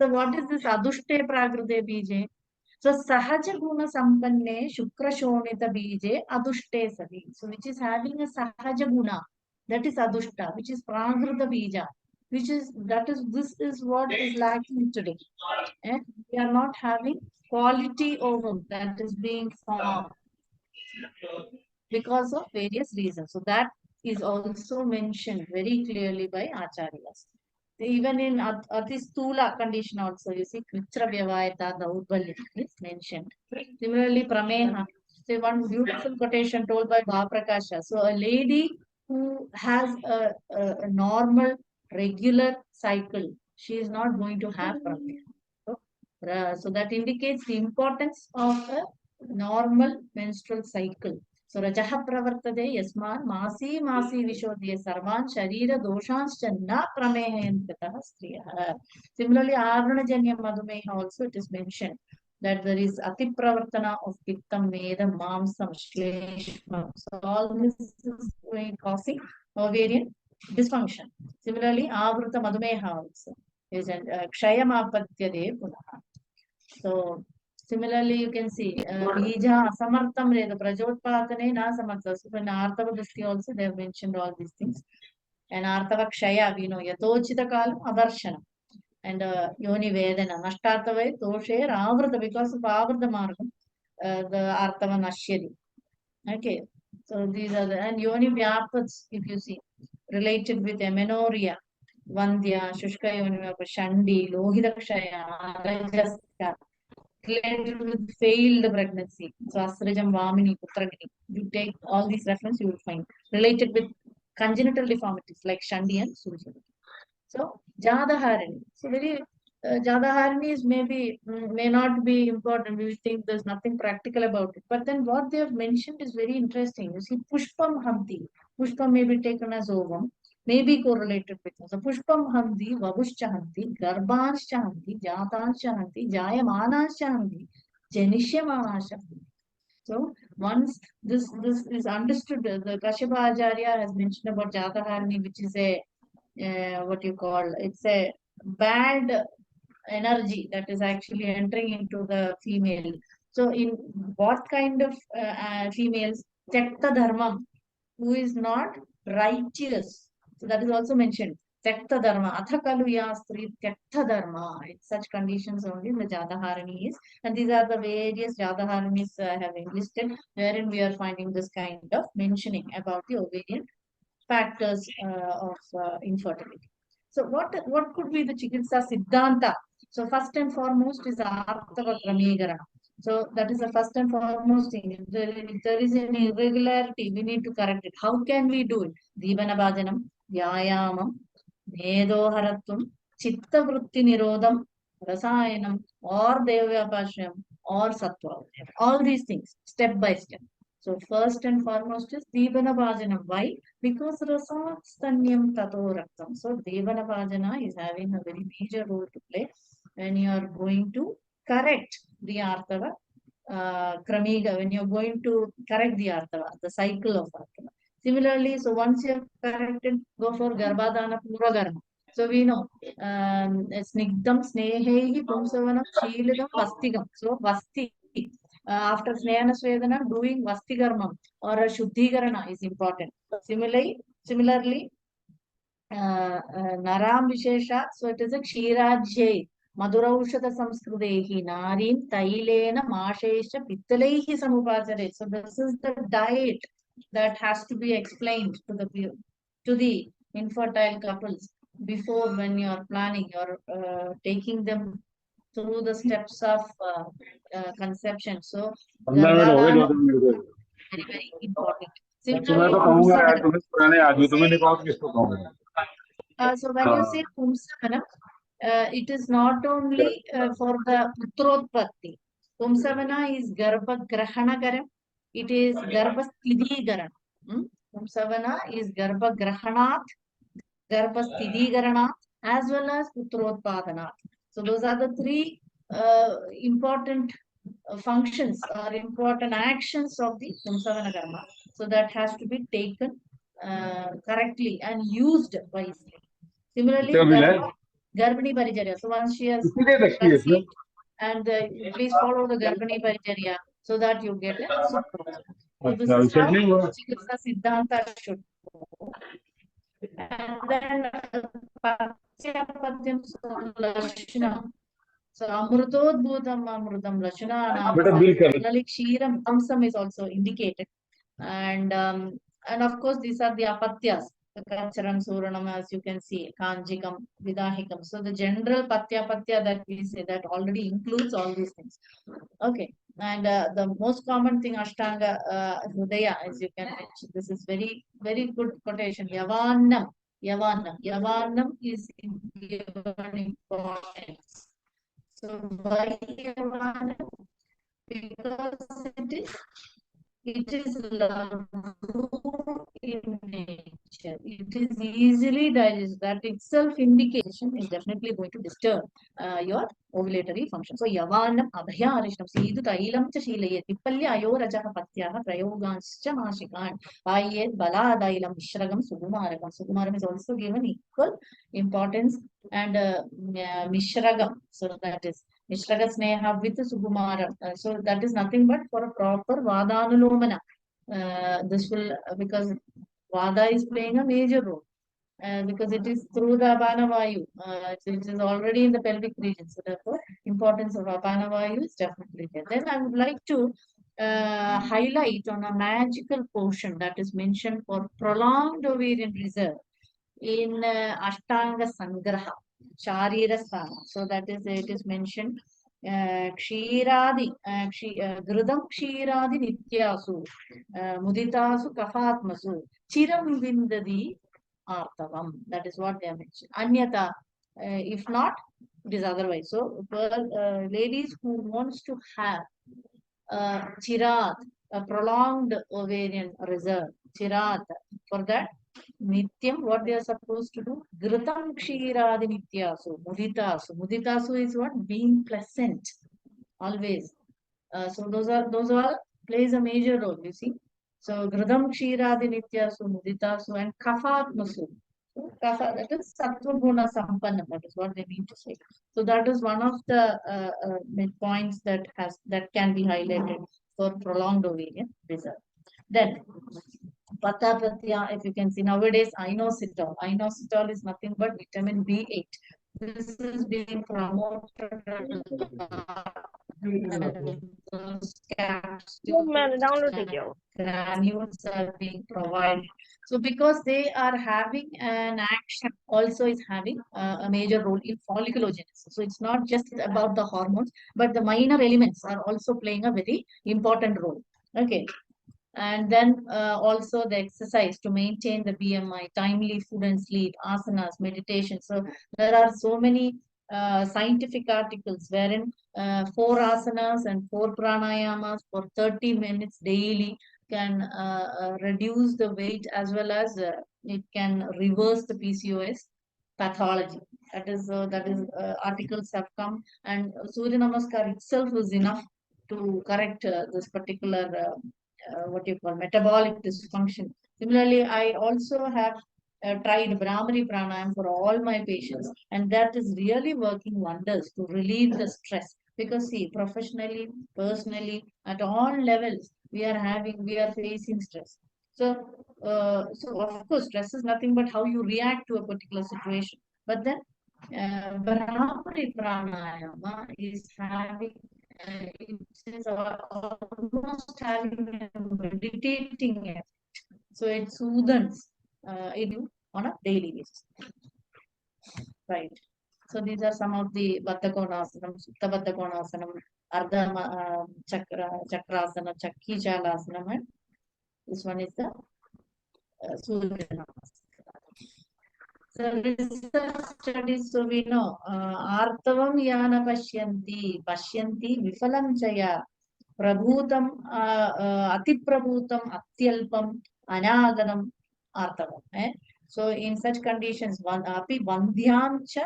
So what is this Adushte Pragrade Bije? So Sahaja Guna Sampanne Shukra Shonita Bije Adushte Sadi. So which is having a Sahaja Guna, that is Adushta, which is Pragrita Bija, which is this is what is lacking today. And we are not having quality ovum that is being formed because of various reasons. So that is also mentioned very clearly by Acharyas. Even in Atistula condition also, you see, Kritra Vyavayata, the Udvalya is mentioned. Similarly, Prameha. So one beautiful quotation told by Bhaprakasha. So a lady who has a normal, regular cycle, she is not going to have Prameha. So that indicates the importance of a normal menstrual cycle. So Rajaha Pravartade Yasman Masi Vishodhya Sarvan Sharira Doshanscha Na Pramehayantataha Striyaha. Similarly, Avarana Madhumeha also it is mentioned that there is Ati Pravartana of Pittam Meda Mamsam Shleshma. So all this is causing ovarian dysfunction. Similarly, Avrata Madhumeha also is Kshayamapatyade Punaha. So similarly, you can see Bija Asamartam Reda Prajotpatane Na Samartha. So in Artava Dushti also they have mentioned all these things. And Artava Kshaya, we know Yatochita Kalam Adarshana. And Yoni Vedana Nashtartava Toshe Avrata, because of Avrata Margam, the Artava Nashyadi. Okay. So these are the and Yoni Vyapats, if you see, related with amenorrhea, Vandhya, Shushka Yoni Shandi, Lohita Kshaya, Rajaska, related with failed pregnancy. So Asrajam, Vamini, Putragini. You take all these references, you will find related with congenital deformities like Shandi and Surjani. So Jadaharini. So very Jadaharini is may not be important. We think there's nothing practical about it. But then what they have mentioned is very interesting. You see, Pushpam Hamti. Pushpam may be taken as ovum. may be correlated with. So Pushpam Hanti, Vabushcha Hanti, Garbhanscha Hanti, Jatanscha Hanti, Jayamanscha Hanti, Janishyamanscha Hanti. So once this is understood, the Kashyapa Acharya has mentioned about Jataharani, which is a what you call, it's a bad energy that is actually entering into the female. So in what kind of females? Tekta dharma, who is not righteous. So that is also mentioned. Tekta dharma, athakalu yastri tekta dharma. In such conditions only the Jataharani is. And these are the various Jataharanis having listed, wherein we are finding this kind of mentioning about the ovarian factors of infertility. So what could be the Chikitsa Siddhanta? So first and foremost is Artava Kramigara. So that is the first and foremost thing. If there is any irregularity, we need to correct it. How can we do it? Dibana Bhajanam, Vyayamam, Medoharatvam, Chitta Vritti Nirodham, Rasayanam, or Devyapashyam, or Sattva. All these things, step by step. So first and foremost is Dibana Bhajanam. Why? Because Rasastanyam Tato Raktam. So Devana Bhajana is having a very major role to play when you are going to correct the Artava Kramiga, when you're going to correct the Artava, the cycle of Artava. Similarly, so once you have corrected, go for Garbhadana Puragarma. So we know Snigdam Snehehi Pumsavanam Shilidam Vastigam. So Vasti. After Snehana Svedana, doing Vastigarmam or a Shuddhigarana is important. Similarly, Naram Vishesha, so it is a Kshirajye, Madhuraushada Samskrudehi, Narim, Tailena, Mashesha, Pitalehi Samupachare. So this is the diet that has to be explained to the infertile couples before when you are planning, you're taking them through the steps of conception. So Garbhadana very, very important. Similarly, so when you say Pumsavana, it is not only for the Putrotpatti. Pumsavana is Garbha Grahanagaram. It is Garbha Stidhigaran. Pumsavana is Garbha Grahanat, Garbha Stidhigaranat, as well as Putrotpadanat. So those are the three important functions or important actions of the Pumsavana Karma. So that has to be taken correctly and used wisely. Similarly, Garbhani Paricharya. So once she has conceived, and please follow the Garbhani Paricharya so that you get a super. So this is how Chikitsa Siddhanta should go. And then Patyam Lashanam. So Amrutodbhutam Amrutam Lashananam. Similarly, Kshiram Tamsam is also indicated. And of course, these are the apatyas. The Kacharam Suranam, as you can see, Kanjikam, Vidahikam. So the general patya that we say that already includes all these things. Okay. And the most common thing, Ashtanga Hridaya, as you can mention. This is very, very good quotation. Yavanam. Yavanam is given importance. So why Yavanam? Because it is love in nature. It is easily digested. That itself indication is definitely going to disturb your ovulatory function. So yavanam abhya arishnam sidu tailam cha shilayet pipalya ayorajah patyaha prayoganscha mashikan payet baladailam mishragam sugumarakam. Sugumaram is also given equal importance, and mishragam. So that is Mishraga Sneha with Sugumara. So that is nothing but for a proper Vadanulomana. This will, because Vada is playing a major role. Because it is through the Apanavayu. It is already in the pelvic region. So therefore, importance of Apanavayu is definitely there. Then I would like to highlight on a magical portion that is mentioned for prolonged ovarian reserve in Ashtanga Sangraha. Sharira Sthana. So that is, it is mentioned Kshiradi, Grudam Kshiradi Nityasu, Muditasu Kafatmasu, Chiram Vindadi Artavam. That is what they have mentioned. Anyata, if not, it is otherwise. So for ladies who wants to have Chirat, a prolonged ovarian reserve, Chirat, for that Nityam, what they are supposed to do? Ghritam kshiradi nityasu, muditasu. Muditasu is what? Being pleasant, always. So those are plays a major role, you see. So Ghridam Kshiradi Nityasu Muditasu and Kaphatmasu. So Kapha, that is Sattva Guna Sampannam, that is what they mean to say. So that is one of the points that can be highlighted for prolonged ovarian reserve. Then Patapatya, if you can see nowadays, inositol. Inositol is nothing but vitamin B8. This is being promoted and those वो मैंने capsules download नहीं and किया वो। granules are being provided. So because they are having an action, also is having a major role in folliculogenesis. So it's not just about the hormones, but the minor elements are also playing a very important role. Okay. And then also the exercise to maintain the BMI, timely food and sleep, asanas, meditation. So there are so many scientific articles wherein 4 asanas and 4 pranayamas for 30 minutes daily can reduce the weight as well as it can reverse the PCOS pathology. That is articles have come, and Surya Namaskar itself is enough to correct this particular what you call metabolic dysfunction. Similarly, I also have tried Brahmari pranayam for all my patients, and that is really working wonders to relieve the stress. Because see, professionally, personally, at all levels, we are facing stress. So of course, stress is nothing but how you react to a particular situation. But then, Brahmari pranayama is having it is almost having a meditating effect. So it soothes you on a daily basis. Right. So these are some of the Baddha Konasana, Sutta Baddha Konasana, Ardha Chakrasana, Chakki Chalasana, and this one is the Surya Namaskar. So research studies, so we know, Artavam Yana Pashyanti, Vifalam Chaya, Prabhutam, Atiprabhutam, Atyalpam, Anagadam, Artavam. So in such conditions, Api Vandhyamcha,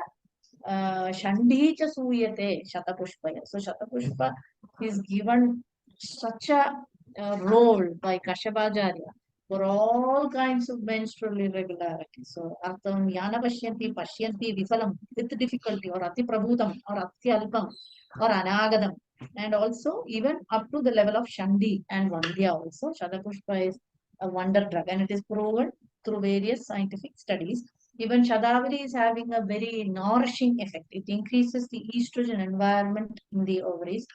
Shandhicha Suyate, Shatapushpaya. So Shatapushpa is given such a role by Kashabacharya for all kinds of menstrual irregularity. So Artam Yana Pashyanti Vifalam with difficulty, or Ati Prabhutam, or Atyalpam, or Anagadam, and also even up to the level of Shandi and Vandhya also. Shatapushpa is a wonder drug, and it is proven through various scientific studies. Even Shadavari is having a very nourishing effect. It increases the estrogen environment in the ovaries.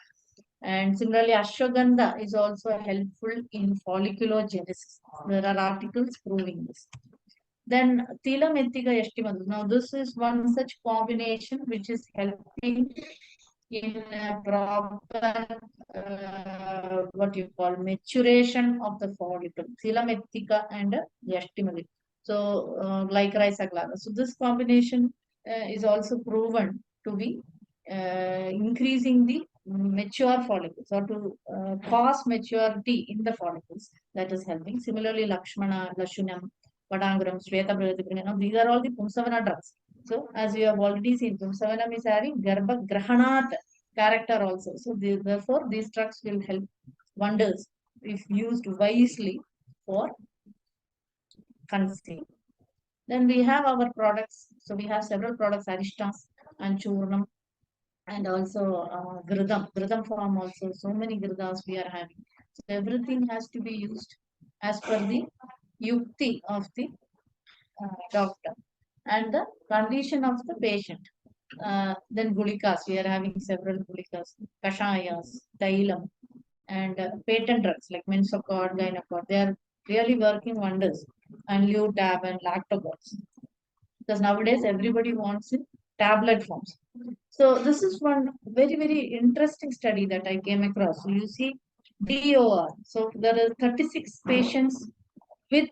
And similarly, ashwagandha is also helpful in folliculogenesis. There are articles proving this. Then Tilamethika Yashtimadu. Now, this is one such combination which is helping in a proper what you call maturation of the follicle. Tilamethika and Yashtimadu. So, like rice aglada. So, this combination is also proven to be increasing the mature follicles, or to cause maturity in the follicles. That is helping. Similarly, Lakshmana, Lashunam, Padangram, Shweta, these are all the Pumsavana drugs. So, as you have already seen, Pumsavanam is having Garbha Grahanat character also. So, therefore, these drugs will help wonders if used wisely for conceiving. Then we have our products. So, we have several products, Arishtas and Churnam, and also Gridam. Gridam form also. So many Gridas we are having. So, everything has to be used as per the yukti of the doctor and the condition of the patient. Then gulikas, we are having several gulikas, kashayas, tailam, and patent drugs like Mensocod, Gynacod. They are really working wonders. And Luteal and Lactogods. Because nowadays everybody wants in tablet forms. So this is one very, very interesting study that I came across. So you see DOR. So there are 36 patients with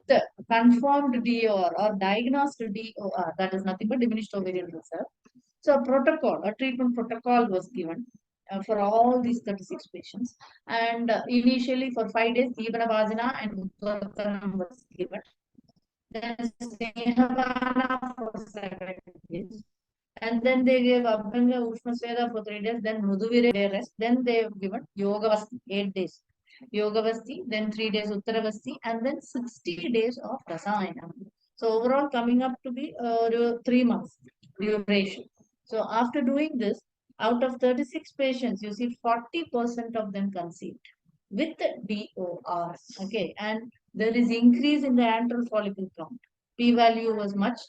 confirmed DOR or diagnosed DOR, that is nothing but diminished ovarian reserve. So a treatment protocol was given for all these 36 patients. And initially for 5 days, Dibana Bhajana and Uttaranam was given. then Snehavana for 7 days, and then they gave Abhyanga Ushmasveda for 3 days, then Mruduvire they rest, then they have given Yogavasti 8 days. Yogavasti, then 3 days Uttaravasti, and then 60 days of Rasayana. So overall coming up to be 3 months duration. So after doing this, out of 36 patients, you see 40% of them conceived with DOR. Okay, and there is increase in the antral follicle count. P-value was much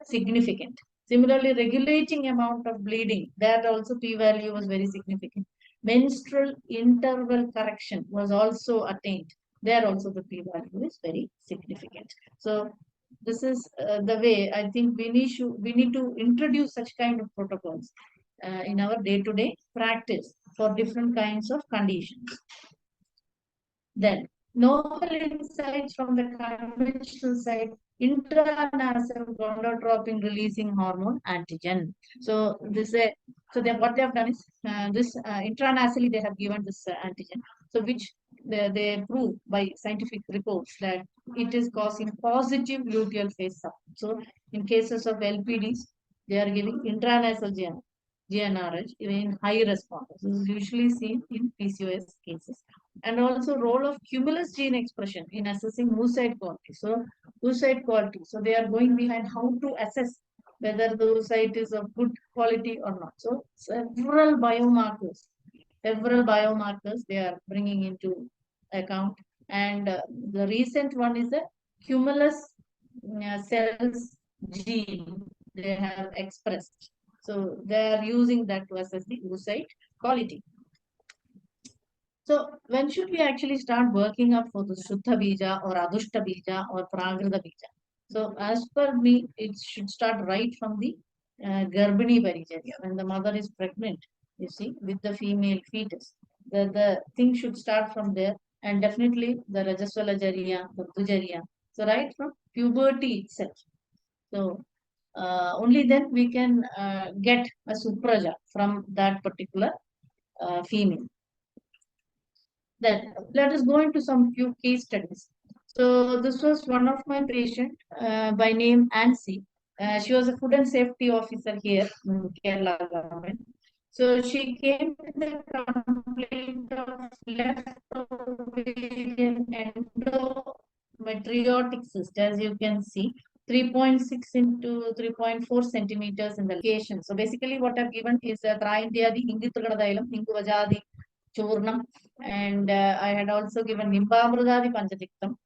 significant. Similarly, regulating amount of bleeding, that also P-value was very significant. Menstrual interval correction was also attained. There also the P-value is very significant. So this is the way I think we need to introduce such kind of protocols in our day-to-day practice for different kinds of conditions. Then, novel insights from the conventional side, intranasal gonadotropin releasing hormone antigen. So then what they have done is this intranasally they have given this antigen. So which they prove by scientific reports that it is causing positive luteal phase support. So in cases of LPDs, they are giving intranasal GnRH in high responders. This is usually seen in PCOS cases. And also role of cumulus gene expression in assessing oocyte quality. So oocyte quality. So they are going behind how to assess whether the oocyte is of good quality or not. So several biomarkers they are bringing into account. And the recent one is the cumulus cells gene they have expressed. So they are using that to assess the oocyte quality. So when should we actually start working up for the Shuddha Bija or Adushta Bija or Pragrita Bija? So as per me, it should start right from the Garbhini Paricharya. When the mother is pregnant, you see, with the female fetus. The thing should start from there, and definitely the Rajaswala Jariya, the Dujariya. So right from puberty itself. So only then we can get a Supraja from that particular female. Then let us go into some few case studies. So this was one of my patient by name Ansi. She was a food and safety officer here in Kerala government. So she came with the complaint of left ovarian endometriotic cyst, as you can see, 3.6 into 3.4 centimeters in the location. So basically what I've given is Traindyadi Ingitradailam, Inguvajadi Churnam, and I had also given Nimbamrudadi Panchatiktam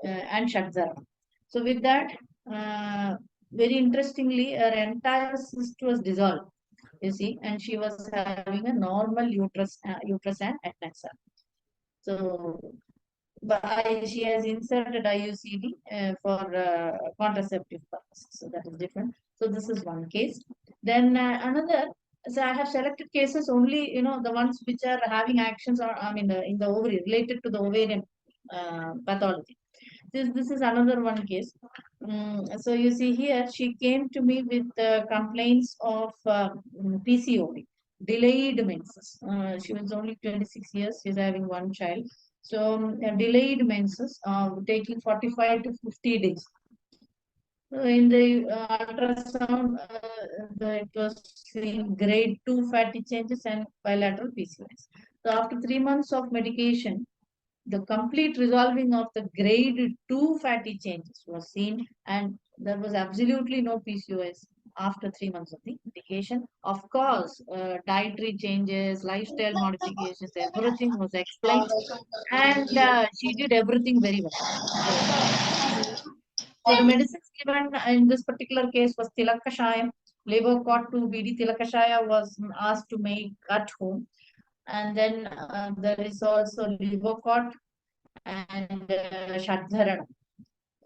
and Shadzaram. So with that, very interestingly, her entire cyst was dissolved, you see, and she was having a normal uterus and adnexal. So she has inserted IUCD for contraceptive purposes. So that is different. So this is one case. Then another. So I have selected cases only, the ones which are having actions or in the ovary related to the ovarian pathology. This is another one case. So you see here, she came to me with complaints of PCOD, delayed menses. She was only 26 years. She's having one child. So delayed menses, taking 45 to 50 days. So in the ultrasound, it was seeing grade 2 fatty changes and bilateral PCOS. So after 3 months of medication, the complete resolving of the grade 2 fatty changes was seen, and there was absolutely no PCOS after 3 months of the medication. Of course, dietary changes, lifestyle modifications, everything was explained, and she did everything very well. So the medicines given in this particular case was Tilakashayam. Levocot to BD Tilakashaya was asked to make at home. And then there is also Levocot and Shadharan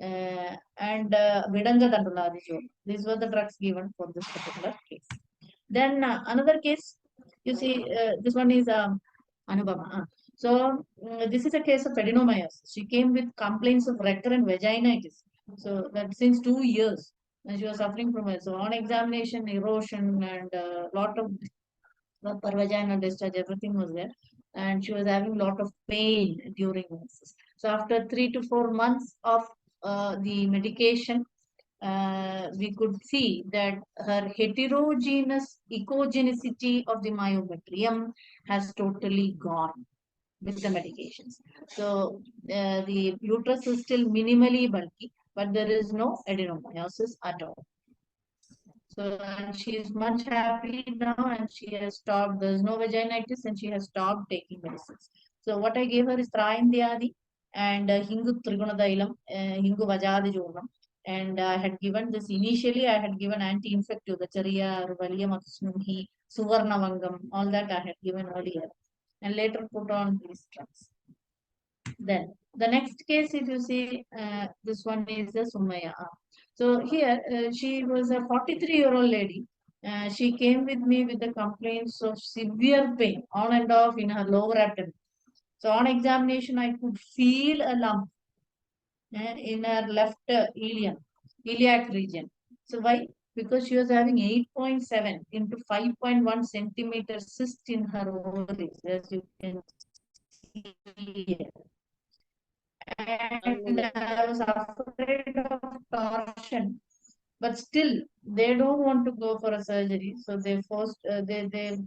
and Vidanga Danduladijo. These were the drugs given for this particular case. Then another case, you see, this one is Anubama. So this is a case of adenomyosis. She came with complaints of recurrent vaginitis. So that since 2 years, and she was suffering from it. So on examination, erosion and a lot of per vaginal discharge, everything was there. And she was having a lot of pain during menses. So after 3 to 4 months of the medication, we could see that her heterogeneous ecogenicity of the myometrium has totally gone with the medications. So the uterus is still minimally bulky, but there is no adenomyosis at all. So and she is much happy now, and she has stopped. There is no vaginitis, and she has stopped taking medicines. So what I gave her is Traindyadi and Hingu Trigunadailam, Hingu Vajadi Jurnam. And I had given this initially. I had given anti-infective, the Charia, Ruvalium, Aksnuhi, Suvarnavangam, all that I had given earlier, and later put on these drugs. Then the next case, if you see, this one is the Sumaya. So here she was a 43-year-old lady. She came with me with the complaints of severe pain on and off in her lower abdomen. So on examination, I could feel a lump in her left iliac region. So why? Because she was having 8.7 into 5.1 centimeter cyst in her ovaries, as you can see here. And I was afraid of torsion, but still they don't want to go for a surgery, so they forced they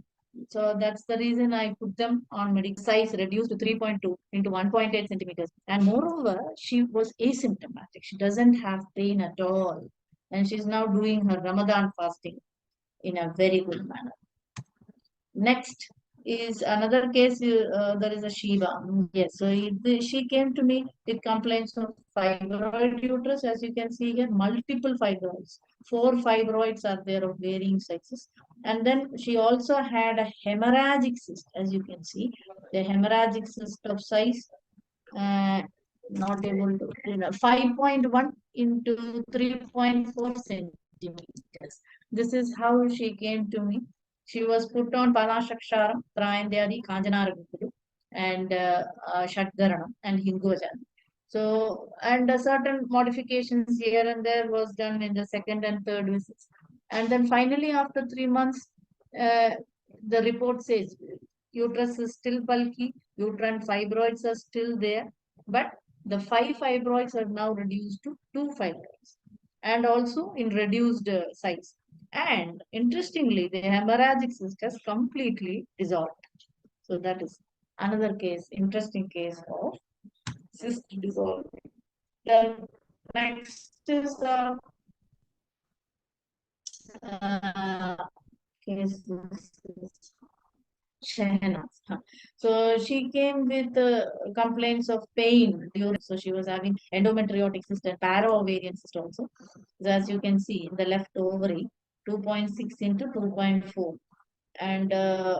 so that's the reason I put them on medical size reduced to 3.2 into 1.8 centimeters. And moreover, she was asymptomatic, she doesn't have pain at all, and she's now doing her Ramadan fasting in a very good manner. Next is another case. There is a Shiva. Yes, so she came to me with complaints of fibroid uterus. As you can see here, multiple fibroids. 4 fibroids are there of varying sizes. And then she also had a hemorrhagic cyst. As you can see, the hemorrhagic cyst of size not able to, 5.1 into 3.4 centimeters. This is how she came to me. She was put on Panashaksharam, Traindyadi, Kanjanaragudu, and Shatdharanam and Hingojani. So, and certain modifications here and there was done in the second and third visits. And then finally, after 3 months, uh, the report says uterus is still bulky, uterine fibroids are still there, but the 5 fibroids are now reduced to 2 fibroids and also in reduced size. And interestingly, the hemorrhagic cyst has completely dissolved. So that is another case, interesting case of cyst dissolving. Then next is the case. Shehnaz. So she came with complaints of pain during. So she was having endometriotic cyst and para-ovarian cyst also. So as you can see in the left ovary, 2.6 into 2.4, and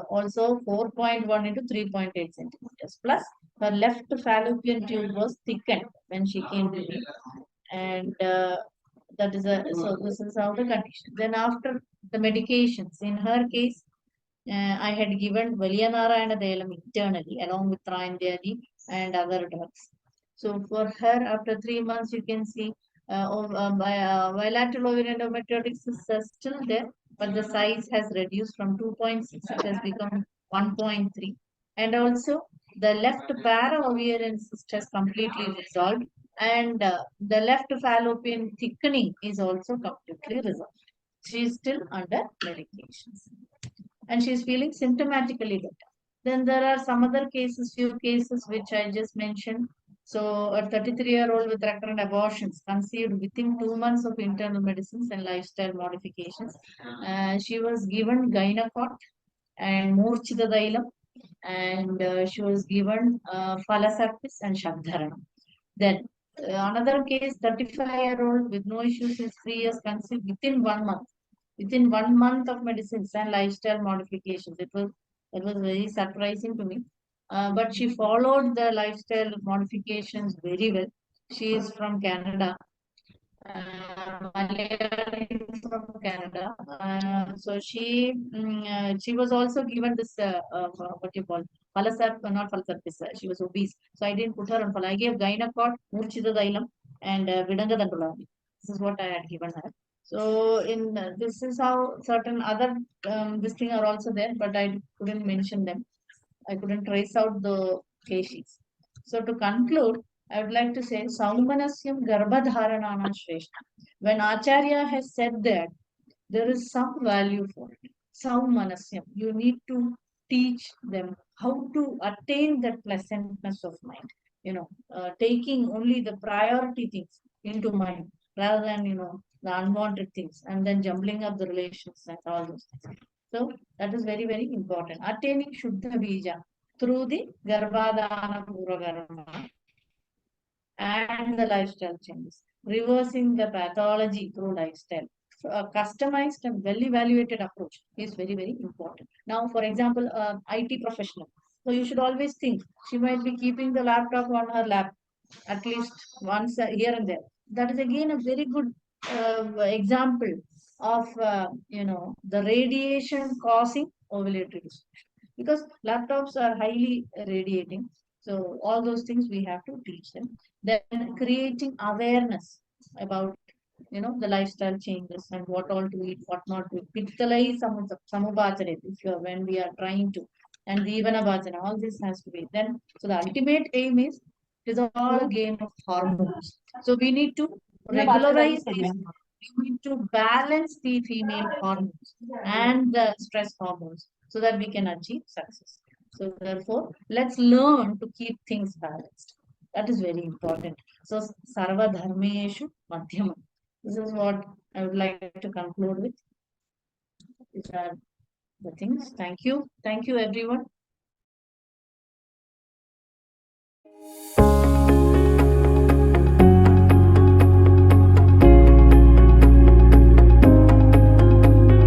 also 4.1 into 3.8 centimeters. Plus her left fallopian tube was thickened when she came to me, and that is a so this is how the condition. Then after the medications, in her case, I had given Valianarayana Delam internally along with Traindyadi and other drugs. So for her, after 3 months, you can see bilateral ovarian endometriotic cysts are still there, but the size has reduced from 2.6, it has become 1.3. And also the left para-ovarian cyst has completely resolved, and the left fallopian thickening is also completely resolved. She is still under medications and she's feeling symptomatically better. Then there are some other cases, few cases which I just mentioned. So a 33-year-old with recurrent abortions conceived within 2 months of internal medicines and lifestyle modifications. She was given Gynacort and Murchidadailam, and she was given Falasapis and Shabdharanam. Then another case, 35-year-old with no issues since 3 years conceived within 1 month. Within 1 month of medicines and lifestyle modifications. It was very surprising to me. But she followed the lifestyle modifications very well. She is from Canada. Malayali from Canada. So she was also given this what you call Palasap, not Palasapis. She was obese, so I didn't put her on. I gave Gynacort, Murchidadailam, and Vidanga. This is what I had given her. So in this is how certain other this thing are also there, but I couldn't mention them. I couldn't trace out the case sheets. So to conclude, I would like to say Saumanasyam Garbhadharanana Shrestha. When Acharya has said that, there is some value for it. Saumanasyam. You need to teach them how to attain that pleasantness of mind. Taking only the priority things into mind rather than, the unwanted things and then jumbling up the relations and all those things. So that is very, very important. Attaining Shuddha Bija through the Garbhadana Purakarma and the lifestyle changes, reversing the pathology through lifestyle. So a customized and well evaluated approach is very, very important. Now, for example, IT professional. So you should always think she might be keeping the laptop on her lap at least once here and there. That is again a very good example of the radiation causing ovulatory dysfunction, because laptops are highly radiating. So all those things we have to teach them. Then creating awareness about the lifestyle changes and what all to eat, what not to eat. Pittalai samupachare, if you are, when we are trying to, and Jivana Bhajana, all this has to be. Then so the ultimate aim is, it is all a game of hormones. So we need to regularize this. We need to balance the female hormones and the stress hormones so that we can achieve success. So therefore, let's learn to keep things balanced. That is very important. So Sarva Dharmeshu Madhyama. This is what I would like to conclude with. These are the things. Thank you. Thank you, everyone.